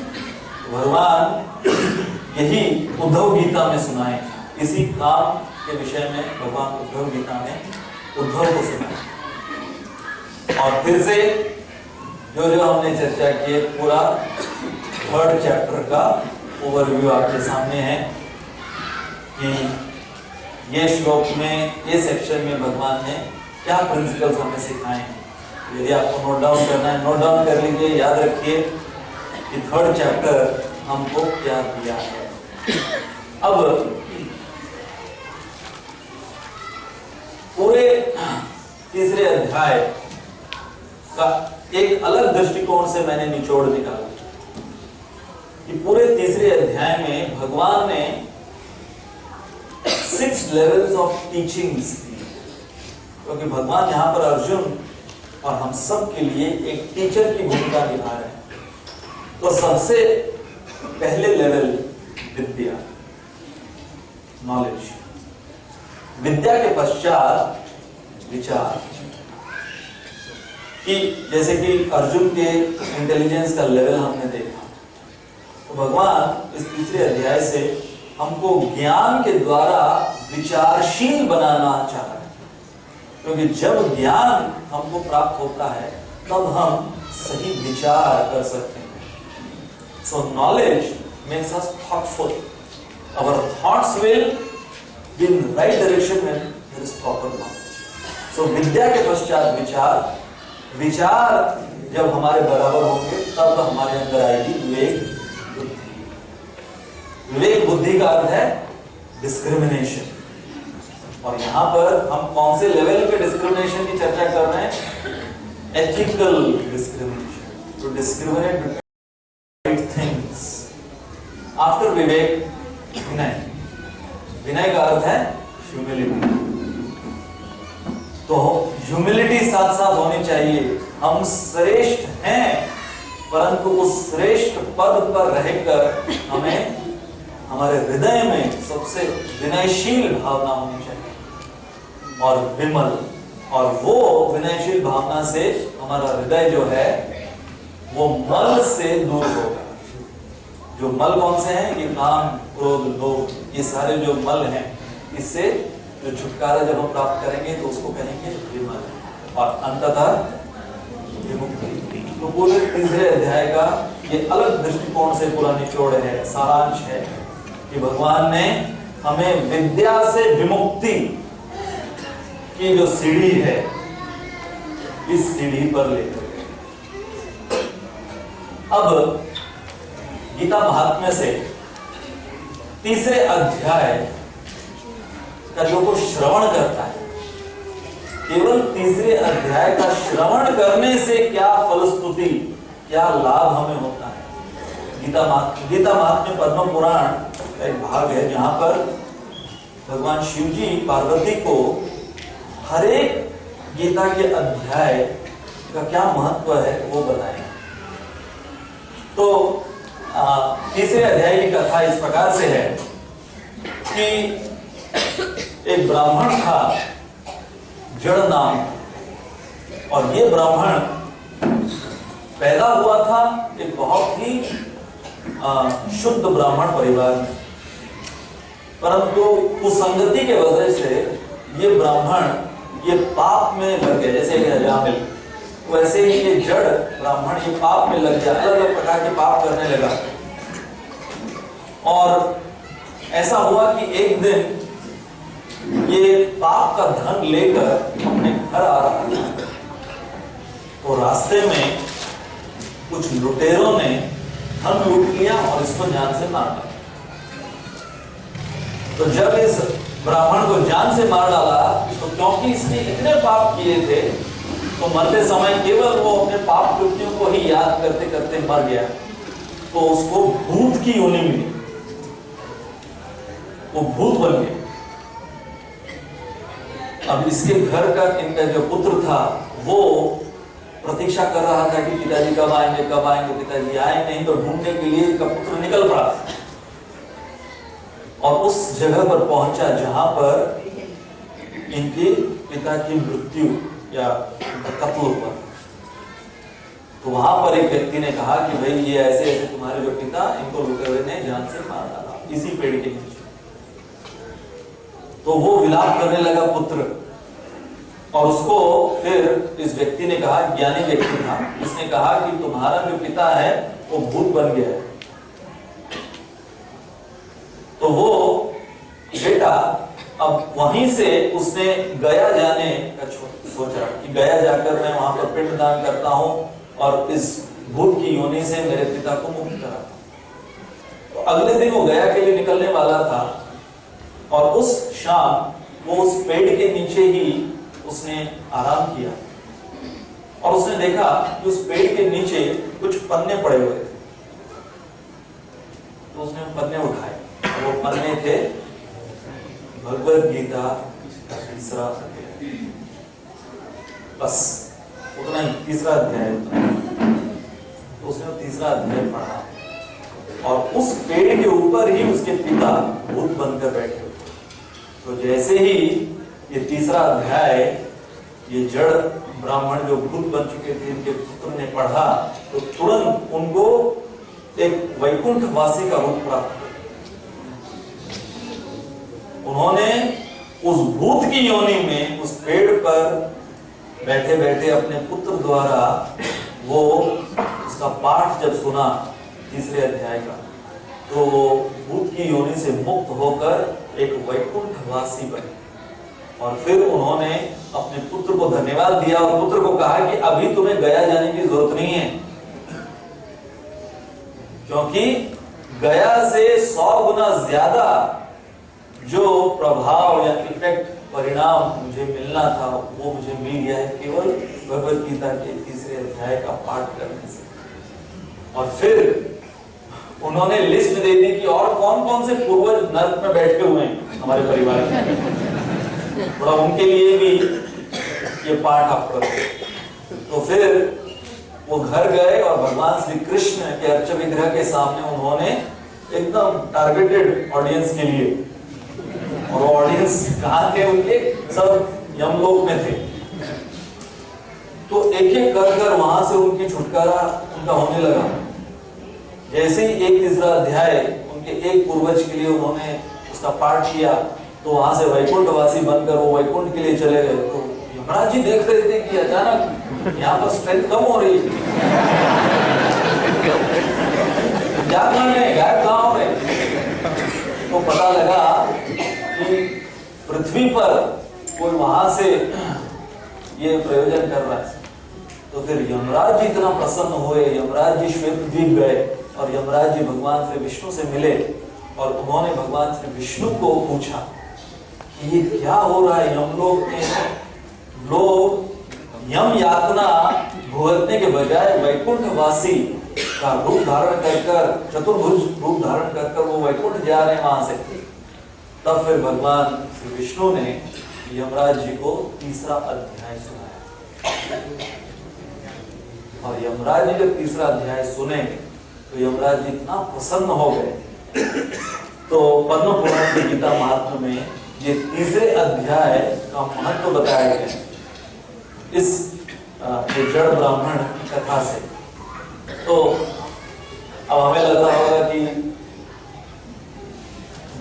[SPEAKER 2] भगवान यही उद्धव गीता में सुनाए, इसी काम के विषय में भगवान उद्धव गीता में उद्धव को सुनाए। और फिर से जो हमने चर्चा की, पूरा थर्ड चैप्टर का ओवरव्यू आपके सामने है कि ये श्लोक में, ये सेक्शन में भगवान ने क्या प्रिंसिपल्स हमें सिखाए हैं। यदि आपको नोट डाउन करना है, नोट डाउन कर लीजिए, याद रखिए कि थर्ड चैप्टर हमको क्या दिया है। अब पूरे तीसरे अध्याय का एक अलग दृष्टिकोण से मैंने निचोड़ निकाला कि पूरे तीसरे अध्याय में भगवान ने 6 लेवल्स ऑफ टीचिंग्स दी, क्योंकि भगवान यहाँ पर अर्जुन और हम सब के लिए एक टीचर की भूमिका निभा रहे हैं। तो सबसे पहले लेवल विद्या, नॉलेज, विद्या के पश्चात विचार। कि जैसे कि अर्जुन के इंटेलिजेंस का लेवल हमने देखा, तो भगवान इस तीसरे अध्याय से हमको ज्ञान के द्वारा विचारशील बनाना चाह रहे हैं, क्योंकि जब ज्ञान हमको प्राप्त होता है तब हम सही विचार कर सकते हैं। So knowledge makes us thoughtful. Our thoughts will be in the right direction when there is proper knowledge. So विद्या के पश्चात विचार, विचार जब हमारे बराबर होंगे तब हमारे अंदर आएगी विवेक बुद्धि। विवेक बुद्धि का अर्थ है डिस्क्रिमिनेशन। और यहाँ पर हम कौन से लेवल पे डिस्क्रिमिनेशन की चर्चा कर रहे हैं? Ethical discrimination, to discriminate between things. After विवेक विनय, विनय का अर्थ है ह्यूमिलिटी। तो ह्यूमिलिटी साथ साथ होनी चाहिए। हम श्रेष्ठ हैं, परंतु उस श्रेष्ठ पद पर रहकर हमें हमारे हृदय में सबसे विनयशील भावना होनी चाहिए। और विमल, और वो विनयशील भावना से हमारा हृदय जो है वो मल से दूर होगा। जो मल कौन से हैं? ये काम, क्रोध, लोभ, ये सारे जो मल हैं, इससे जो छुटकारा जब हम प्राप्त करेंगे तो उसको कहेंगे विमल, और अंततः विमुक्ति। तो पूरे तीसरे अध्याय का ये अलग दृष्टिकोण से पूरा निचोड़ है, सारांश है कि भगवान ने हमें विद्या से विमुक्ति की जो सीढ़ी है, इस सीढ़ी पर लेकर गए। अब गीता महात्म्य से तीसरे अध्याय का जो को श्रवण करता है, केवल तीसरे अध्याय का श्रवण करने से क्या फलस्तुति, क्या लाभ हमें होता है। गीता महात्म्य पद्म पुराण का एक भाग है जहां पर भगवान शिव जी पार्वती को हर एक गीता के अध्याय का क्या महत्व है वो बताएं। तो तीसरे अध्याय की कथा इस प्रकार से है कि एक ब्राह्मण था, जड़ नाम, और ये ब्राह्मण पैदा हुआ था एक बहुत ही शुद्ध ब्राह्मण परिवार में, परंतु कुसंगति के वजह से ये ब्राह्मण ये पाप में लग गया। जैसे अजामिल, वैसे ही ये जड़ ब्राह्मण ये पाप में लग गया, अलग अलग प्रकार के पाप करने लगा। और ऐसा हुआ कि एक दिन ये पाप का धन लेकर अपने घर आ रहा था, तो रास्ते में कुछ लुटेरों ने धन लूट लिया और इसको जान से मार डाला। तो जब इस ब्राह्मण को जान से मार डाला, तो क्योंकि इसने इतने पाप किए थे, तो मरते समय केवल वो अपने पाप कृत्यों को ही याद करते करते मर गया। तो उसको भूत की योनि मिली, वो भूत बन गया। अब इसके घर का इनका जो पुत्र था वो प्रतीक्षा कर रहा था कि पिताजी कब आएंगे, कब आएंगे। पिताजी आए नहीं, तो ढूंढने के लिए इनका पुत्र निकल पड़ा और उस जगह पर पहुंचा जहां पर इनके पिता की मृत्यु या कत्ल हुआ। तो वहां पर एक व्यक्ति ने कहा कि भाई ये ऐसे ऐसे तुम्हारे जो पिता, इनको लुटेरे ने जान से मार डाला इसी पेड़ के नीचे। तो वो विलाप करने लगा पुत्र, और उसको फिर इस व्यक्ति ने कहा, ज्ञानी व्यक्ति था, उसने कहा कि तुम्हारा जो पिता है वो भूत बन गया है। तो वो बेटा अब वहीं से उसने गया जाने का सोचा कि गया जाकर मैं वहां पर पिंडदान करता हूं और इस भूत की योनि से मेरे पिता को मुक्त कराता हूं। तो अगले दिन वो गया के लिए निकलने वाला था, और उस शाम वो उस पेड़ के नीचे ही उसने आराम किया, और उसने देखा कि उस पेड़ के नीचे कुछ पन्ने पड़े हुए थे। तो उसने पन्ने उठाए, वो पन्ने थे भगवद गीता का तीसरा अध्याय, बस उतना ही, तीसरा अध्याय। तो उसने तीसरा अध्याय पढ़ा, और उस पेड़ के ऊपर ही उसके पिता भूत बनकर बैठे हुए। तो जैसे ही ये तीसरा अध्याय ये जड़ ब्राह्मण जो भूत बन चुके थे इनके पुत्र ने पढ़ा, तो तुरंत उनको एक वैकुंठ वासी का रूप प्राप्त हुआ। उन्होंने उस भूत की योनि में उस पेड़ पर बैठे बैठे अपने पुत्र द्वारा वो उसका पाठ जब सुना तीसरे अध्याय का, तो वो भूत की योनि से मुक्त होकर एक वैकुंठवासी बने। और फिर उन्होंने अपने पुत्र को धन्यवाद दिया और पुत्र को कहा कि अभी तुम्हें गया जाने की जरूरत नहीं है, क्योंकि गया से 100 गुना ज्यादा जो प्रभाव या इफेक्ट, परिणाम मुझे मिलना था वो मुझे मिल गया है केवल भगवद गीता के तीसरे अध्याय का पाठ करने से। और फिर उन्होंने लिस्ट दे दी कि और कौन कौन से पूर्वज नर्क में बैठे हुए हैं हमारे परिवार में, थोड़ा उनके लिए भी ये पाठ आप करो। तो फिर वो घर गए और भगवान श्री कृष्ण के अर्च विग्रह के सामने उन्होंने एकदम टारगेटेड ऑडियंस के लिए, और ऑडियंस कहाँ थे उनके, सब यमलोक में थे, तो एक एक कर कर वहां से उनकी छुटकारा उनका होने लगा। जैसे ही एक तीसरा अध्याय उनके एक पूर्वज के लिए उन्होंने उसका पाठ किया, तो वहां से वैकुंठवासी बनकर वो वैकुंठ के लिए चले गए। तो यमराज जी देख रहे थे कि अचानक यहाँ पर स्ट्रेंथ कम हो रही है, क्या कारण है, गायब कहाँ हो रहे। तो पता लगा कि पृथ्वी पर कोई वहां से ये प्रयोजन कर रहा है। तो फिर यमराज जी इतना प्रसन्न हुए, यमराज जी श्वेतद्वीप गए और यमराज जी भगवान श्री विष्णु से मिले और उन्होंने भगवान श्री विष्णु को पूछा कि ये क्या हो रहा है, यमलोक में लोग यम यातना भुगतने के बजाय वैकुंठवासी का रूप धारण कर चतुर्भुज रूप धारण कर वो वैकुंठ जा रहे हैं वहां से। तब फिर भगवान श्री विष्णु ने यमराज जी को तीसरा अध्याय सुनाया और यमराज जी जब तीसरा अध्याय सुने तो यमराज जी इतना प्रसन्न हो गए। तो पद्म पुराण की गीता महात्म्य में ये तीसरे अध्याय का महत्व बताया गया इस जड़ ब्राह्मण की कथा से। तो अब हमें लग रहा होगा कि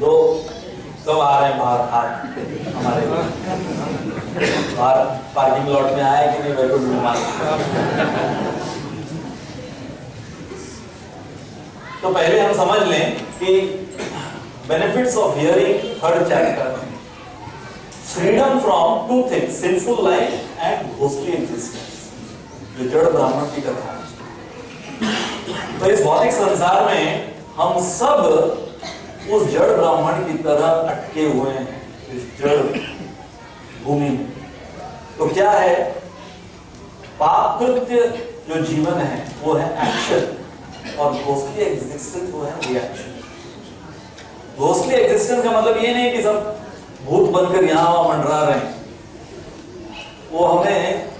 [SPEAKER 2] दो कब आ रहे हैं बाहर, आज हमारे बाहर पार्किंग लॉट में आए कि नहीं वैकुंठ में। तो पहले हम समझ लें कि benefits of hearing third chapter, freedom from two things, sinful life and ghostly existence, जो जड़ ब्राह्मण की कथा है। तो इस भौतिक संसार में हम सब उस जड़ ब्राह्मण की तरह अटके हुए हैं इस जड़ भूमि में। तो क्या है, पाप कृत्य जो जीवन है वो है एक्शन और घोस्टली एग्जिस्टेंस वो है रिएक्शन। घोस्टली एग्जिस्टेंस का मतलब ये नहीं कि सब भूत बनकर यहां मंडरा रहे हैं, वो हमें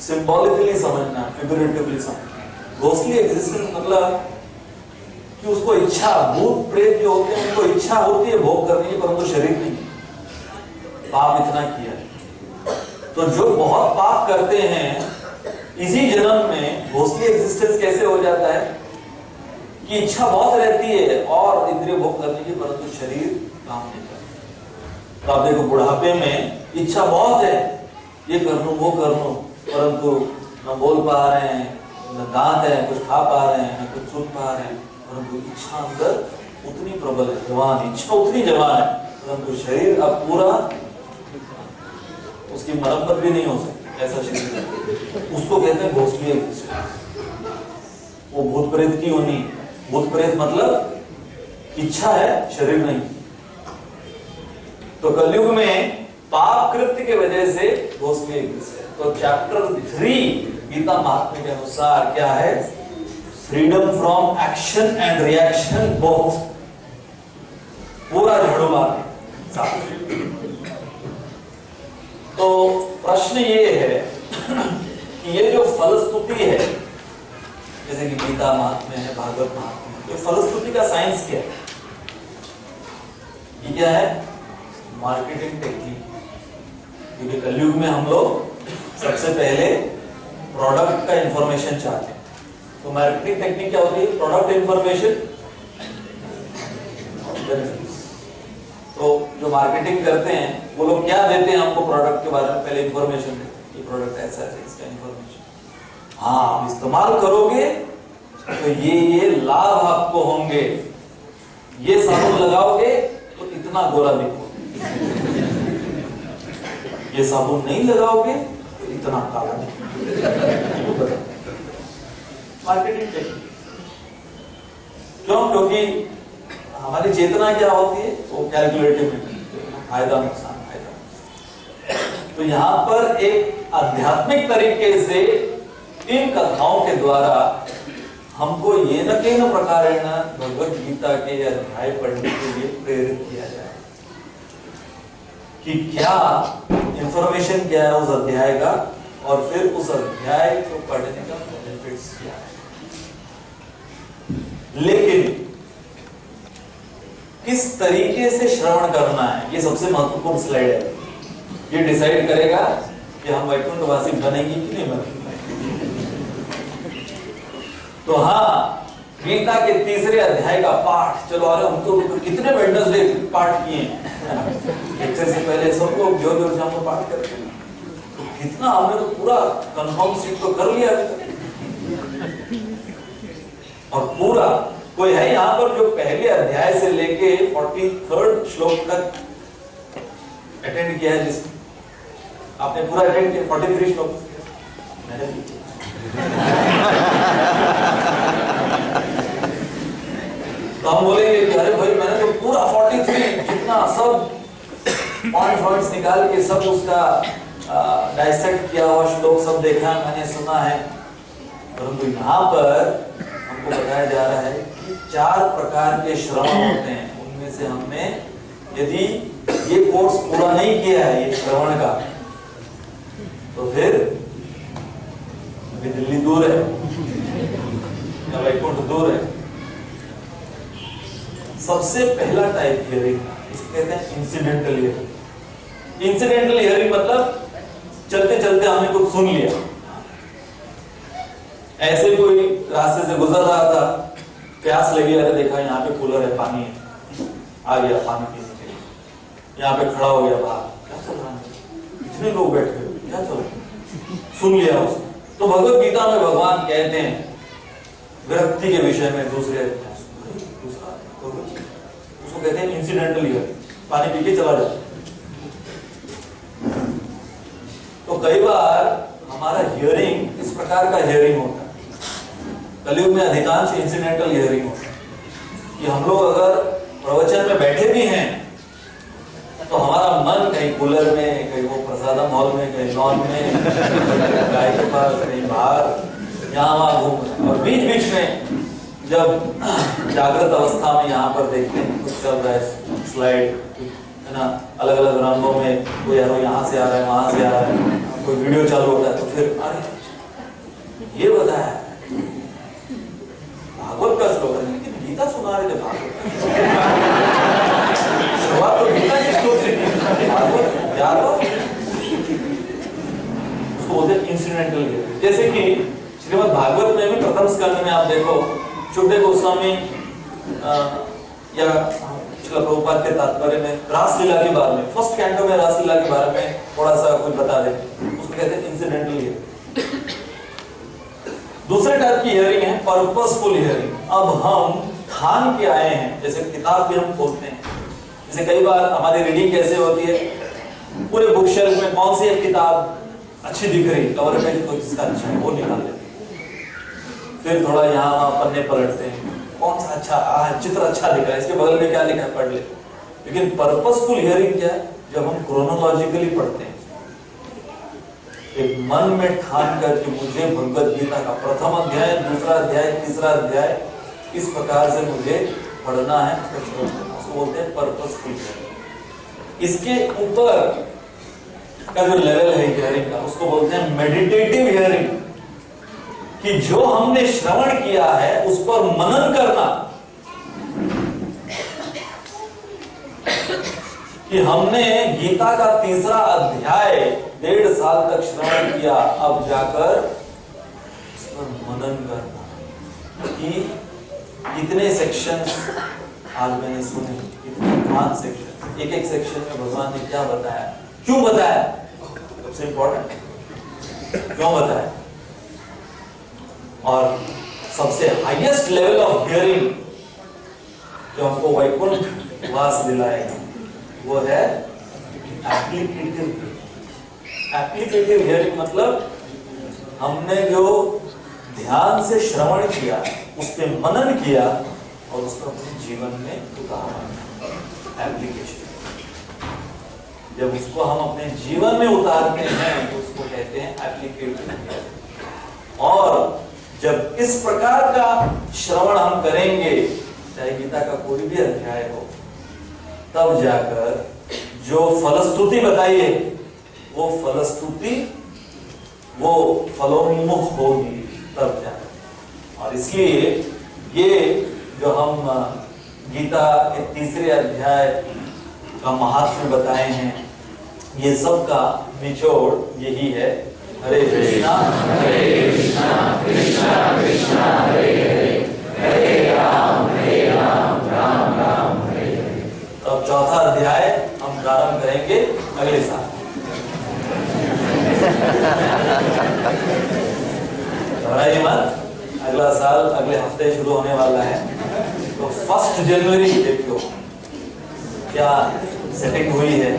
[SPEAKER 2] सिंबॉलिकली समझना, फिगरेटिवली समझना। घोस्टली एग्जिस्टेंस मतलब कि उसको इच्छा, भूत प्रेत जो होते हैं उनको इच्छा होती है भोग करने की, परंतु शरीर नहीं। पाप इतना किया, तो जो बहुत पाप करते हैं इसी जन्म में घोस्टली एग्जिस्टेंस कैसे हो जाता है कि इच्छा बहुत रहती है और इंद्रिय भोग करने की, परंतु शरीर काम नहीं करता। तो आप देखो बुढ़ापे में इच्छा बहुत है, ये कर लूं वो कर लूं, परंतु न बोल पा रहे हैं, न दांत है कुछ खा पा रहे हैं, न कुछ सुन पा रहे हैं, परंतु इच्छा अंदर उतनी प्रबल है, जवान इच्छा उतनी जवान है, परंतु शरीर अब पूरा उसकी मरम्मत भी नहीं हो सकती, ऐसा शरीर। उसको कहते हैं घोस्टली एग्जिस्टेंस। वो भूत प्रेत की होनी, भूत प्रेत मतलब इच्छा है शरीर नहीं। तो कलयुग में पाप कृत्य के वजह से घोस्टली एग्जिस्टेंस। तो चैप्टर 3 गीता महात्म्य के अनुसार क्या है, freedom from action and reaction both, पूरा झड़वा। तो प्रश्न ये है कि ये जो फलस्तुति है, जैसे कि गीता महात्म्य है, भागवत महात्म्य, तो फलस्तुति का साइंस क्या है? ये क्या है? Marketing technique. क्योंकि कलयुग में हम लोग सबसे पहले प्रोडक्ट का इंफॉर्मेशन चाहते हैं। तो मार्केटिंग टेक्निक क्या होती है? प्रोडक्ट इंफॉर्मेशन, तो जो मार्केटिंग करते हैं वो लोग क्या देते हैं हमको प्रोडक्ट के बारे में? पहले इंफॉर्मेशन, ये प्रोडक्ट ऐसा है, इसका इंफॉर्मेशन। हाँ, आप इस्तेमाल करोगे तो ये लाभ आपको होंगे, ये साबुन लगाओगे तो इतना गोरा दिखोगे, ये साबुन नहीं लगाओगे तो इतना काला दिखोगे। मार्केटिंग टेक्निक क्यों? क्योंकि हमारी चेतना क्या होती है? वो कैलकुलेटिव है, फायदा नुकसान, फायदा। तो यहां पर एक आध्यात्मिक तरीके से इन कथाओं के द्वारा हमको ये न केन प्रकारेण भगवत गीता के अध्याय पढ़ने के लिए प्रेरित किया जाए कि क्या इंफॉर्मेशन क्या है उस अध्याय का, और फिर उस अध्याय को पढ़ने का बेनिफिट्स क्या है। लेकिन किस तरीके से श्रवण करना है, ये सबसे महत्वपूर्ण स्लाइड है। ये डिसाइड करेगा कि हम वैकुंठवासी बनेंगे कि नहीं बनेंगे। तो हाँ, गीता के तीसरे अध्याय का पाठ, चलो अरे हम तो कितने वेडनेसडे पाठ किए लेक्चर से पहले, सबको जोर जोर से हम लोग पाठ करते हैं, तो कितना हमने तो पूरा कंफर्म सीट तो कर लिया अभी तक। और पूरा कोई है यहाँ पर जो पहले अध्याय से लेके 43rd श्लोक तक अटेंड किया है? जिस आपने पूरा अटेंड किया 43 श्लोक? तो हम बोलेंगे कि अरे भाई मैंने तो पूरा 43 जितना सब पॉइंट्स निकाल के सब उसका डाइसेक्ट किया हुआ श्लोक सब देखा, मैंने सुना है। परंतु यहाँ पर हमको बताया जा रहा है कि 4 प्रकार के श्रवण होते हैं, उनमें से हमने यदि ये कोर्स पूरा नहीं किया है ये श्रवण का, तो फिर अभी दिल्ली दूर है या वैकुंठ दूर है। सबसे पहला टाइप हियरिंग, इसको कहते हैं इंसिडेंटल हियरिंग। इंसिडेंटल हियरिंग मतलब चलते चलते हमने कुछ सुन लिया, ऐसे कोई रास्ते से गुजर रहा था, प्यास लगी, अरे देखा यहाँ पे कूलर है, पानी है, आ गया पानी पीने के लिए, यहाँ पे खड़ा हो गया बाहर, क्या चल रहा है, इतने लोग बैठे हुए, क्या चल रहा है, सुन लिया उसने। तो भगवत गीता में भगवान कहते हैं विरक्ति के विषय में दूसरे उसको कहते हैं इंसिडेंटल हियरिंग, पानी पी के चला जाता। तो कई बार हमारा हियरिंग इस प्रकार का हियरिंग होता है, कलयुग में अधिकांश इंसिडेंटल हियरिंग होता है कि हम लोग अगर प्रवचन में बैठे भी हैं तो हमारा मन कहीं कूलर में, कहीं वो प्रसादम हॉल में, कहीं लॉन में, गाय के पास, कहीं बाहर, यहाँ वहां घूम रहे हैं। और बीच बीच में जब जागृत अवस्था में यहाँ पर देखते हैं कुछ चल रहा है, स्लाइड है ना, अलग अलग रंगों में, कोई यारो यहाँ से आ रहा है, वहां से आ रहा है, कोई वीडियो चालू होता है, तो फिर अरे ये बताया भागवत का श्लोक है, लेकिन गीता सुना रहे थे भागवत शुरुआत तो गीता की श्लोक से की, भागवत याद हो, उसको बोलते हैं इंसिडेंटल। जैसे कि श्रीमद् भागवत में भी प्रथम स्कंद में आप देखो, शुकदेव गोस्वामी या प्रभुपाद के तात्पर्य में रासलीला के बारे में, फर्स्ट कैंटो में रासलीला के बारे में थोड़ा सा कुछ बता दे, उसको कहते हैं इंसिडेंटल हियरिंग। दूसरे टाइप की हियरिंग है पर्पसफुल हियरिंग। अब हम ठान के आए हैं, जैसे किताब भी हम खोलते हैं, जैसे कई बार हमारी रीडिंग कैसे होती है, पूरे बुक शेल्फ में कौन सी एक किताब अच्छी दिख रही, कवर पेज को जिसका अच्छा है वो निकाल लेते हैं, फिर थोड़ा यहाँ वहां पन्ने पलटते हैं, कौन सा अच्छा चित्र अच्छा दिख रहा है, इसके बगल में क्या लिखा है पढ़ लेते। लेकिन पर्पसफुल हियरिंग क्या है, जब हम क्रोनोलॉजिकली पढ़ते हैं, एक मन में ठान कर कि मुझे भगवत गीता का प्रथम अध्याय, दूसरा अध्याय, तीसरा अध्याय इस प्रकार से मुझे पढ़ना है, उसको बोलते हैं पर्पसफुल हियरिंग। इसके ऊपर का जो लेवल है हियरिंग का, उसको बोलते हैं मेडिटेटिव हियरिंग, कि जो हमने श्रवण किया है उस पर मनन करना, कि हमने गीता का तीसरा अध्याय 1.5 साल तक श्रवण किया, अब जाकर उस पर मनन करना कि कितने सेक्शंस आज मैंने सुने, कितने महान सेक्शन, एक एक सेक्शन में भगवान ने क्या बताया, क्यों बताया, सबसे इंपॉर्टेंट क्यों बताया। और सबसे हाईएस्ट लेवल ऑफ हियरिंग जो हमको वैकुंठ वास दिलाएगा वो है एप्लीकेटिव। एप्लीकेटिव हियरिंग मतलब हमने जो ध्यान से श्रवण किया, उस पे मनन किया और उसको अपने जीवन में उतारना, एप्लीकेशन। जब उसको हम अपने जीवन में उतारते हैं तो उसको कहते हैं एप्लीकेटिव। और जब इस प्रकार का श्रवण हम करेंगे, चाहे गीता का कोई भी अध्याय हो, तब जाकर जो फलस्तुति बताई है वो फलस्तुति वो फलोन्मुख होगी तब जाकर। और इसलिए ये जो हम गीता के तीसरे अध्याय का महात्म्य बताए हैं, ये सब का निचोड़ यही है, हरे कृष्णा
[SPEAKER 1] कृष्णा कृष्णा हरे हरे, हरे राम राम राम हरे हरे।
[SPEAKER 2] तो अब चौथा अध्याय हम प्रारंभ करेंगे अगले साल। घबराइए मत, अगला साल अगले हफ्ते शुरू होने वाला है। तो 1 जनवरी देखो क्या सेटिंग हुई है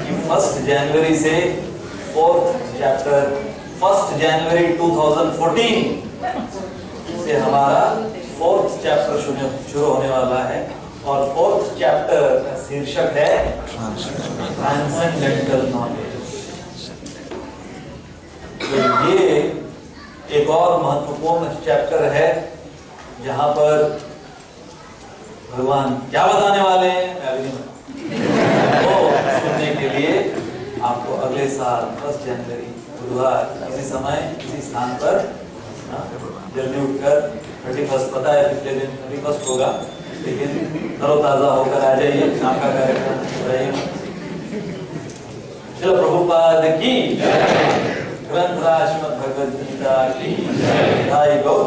[SPEAKER 2] कि 1 जनवरी से 4th चैप्टर, 1 जनवरी 2014 से हमारा 4th चैप्टर शुरू होने वाला है। और 4th चैप्टर का शीर्षक है ट्रांसेंडेंटल नॉलेज। तो ये एक और महत्वपूर्ण चैप्टर है जहां पर भगवान क्या बताने वाले हैं तो सुनने के लिए आपको अगले साल 1 जनवरी बुधवार इसी समय इसी स्थान पर जल्दी उठकर 31 पता है पिछले दिन 31 होगा, लेकिन तरोताजा होकर आ जाइए, शाम का कार्यक्रम श्रील प्रभुपाद की ग्रंथ राज श्रीमद् भगवद गीता की जय, गौर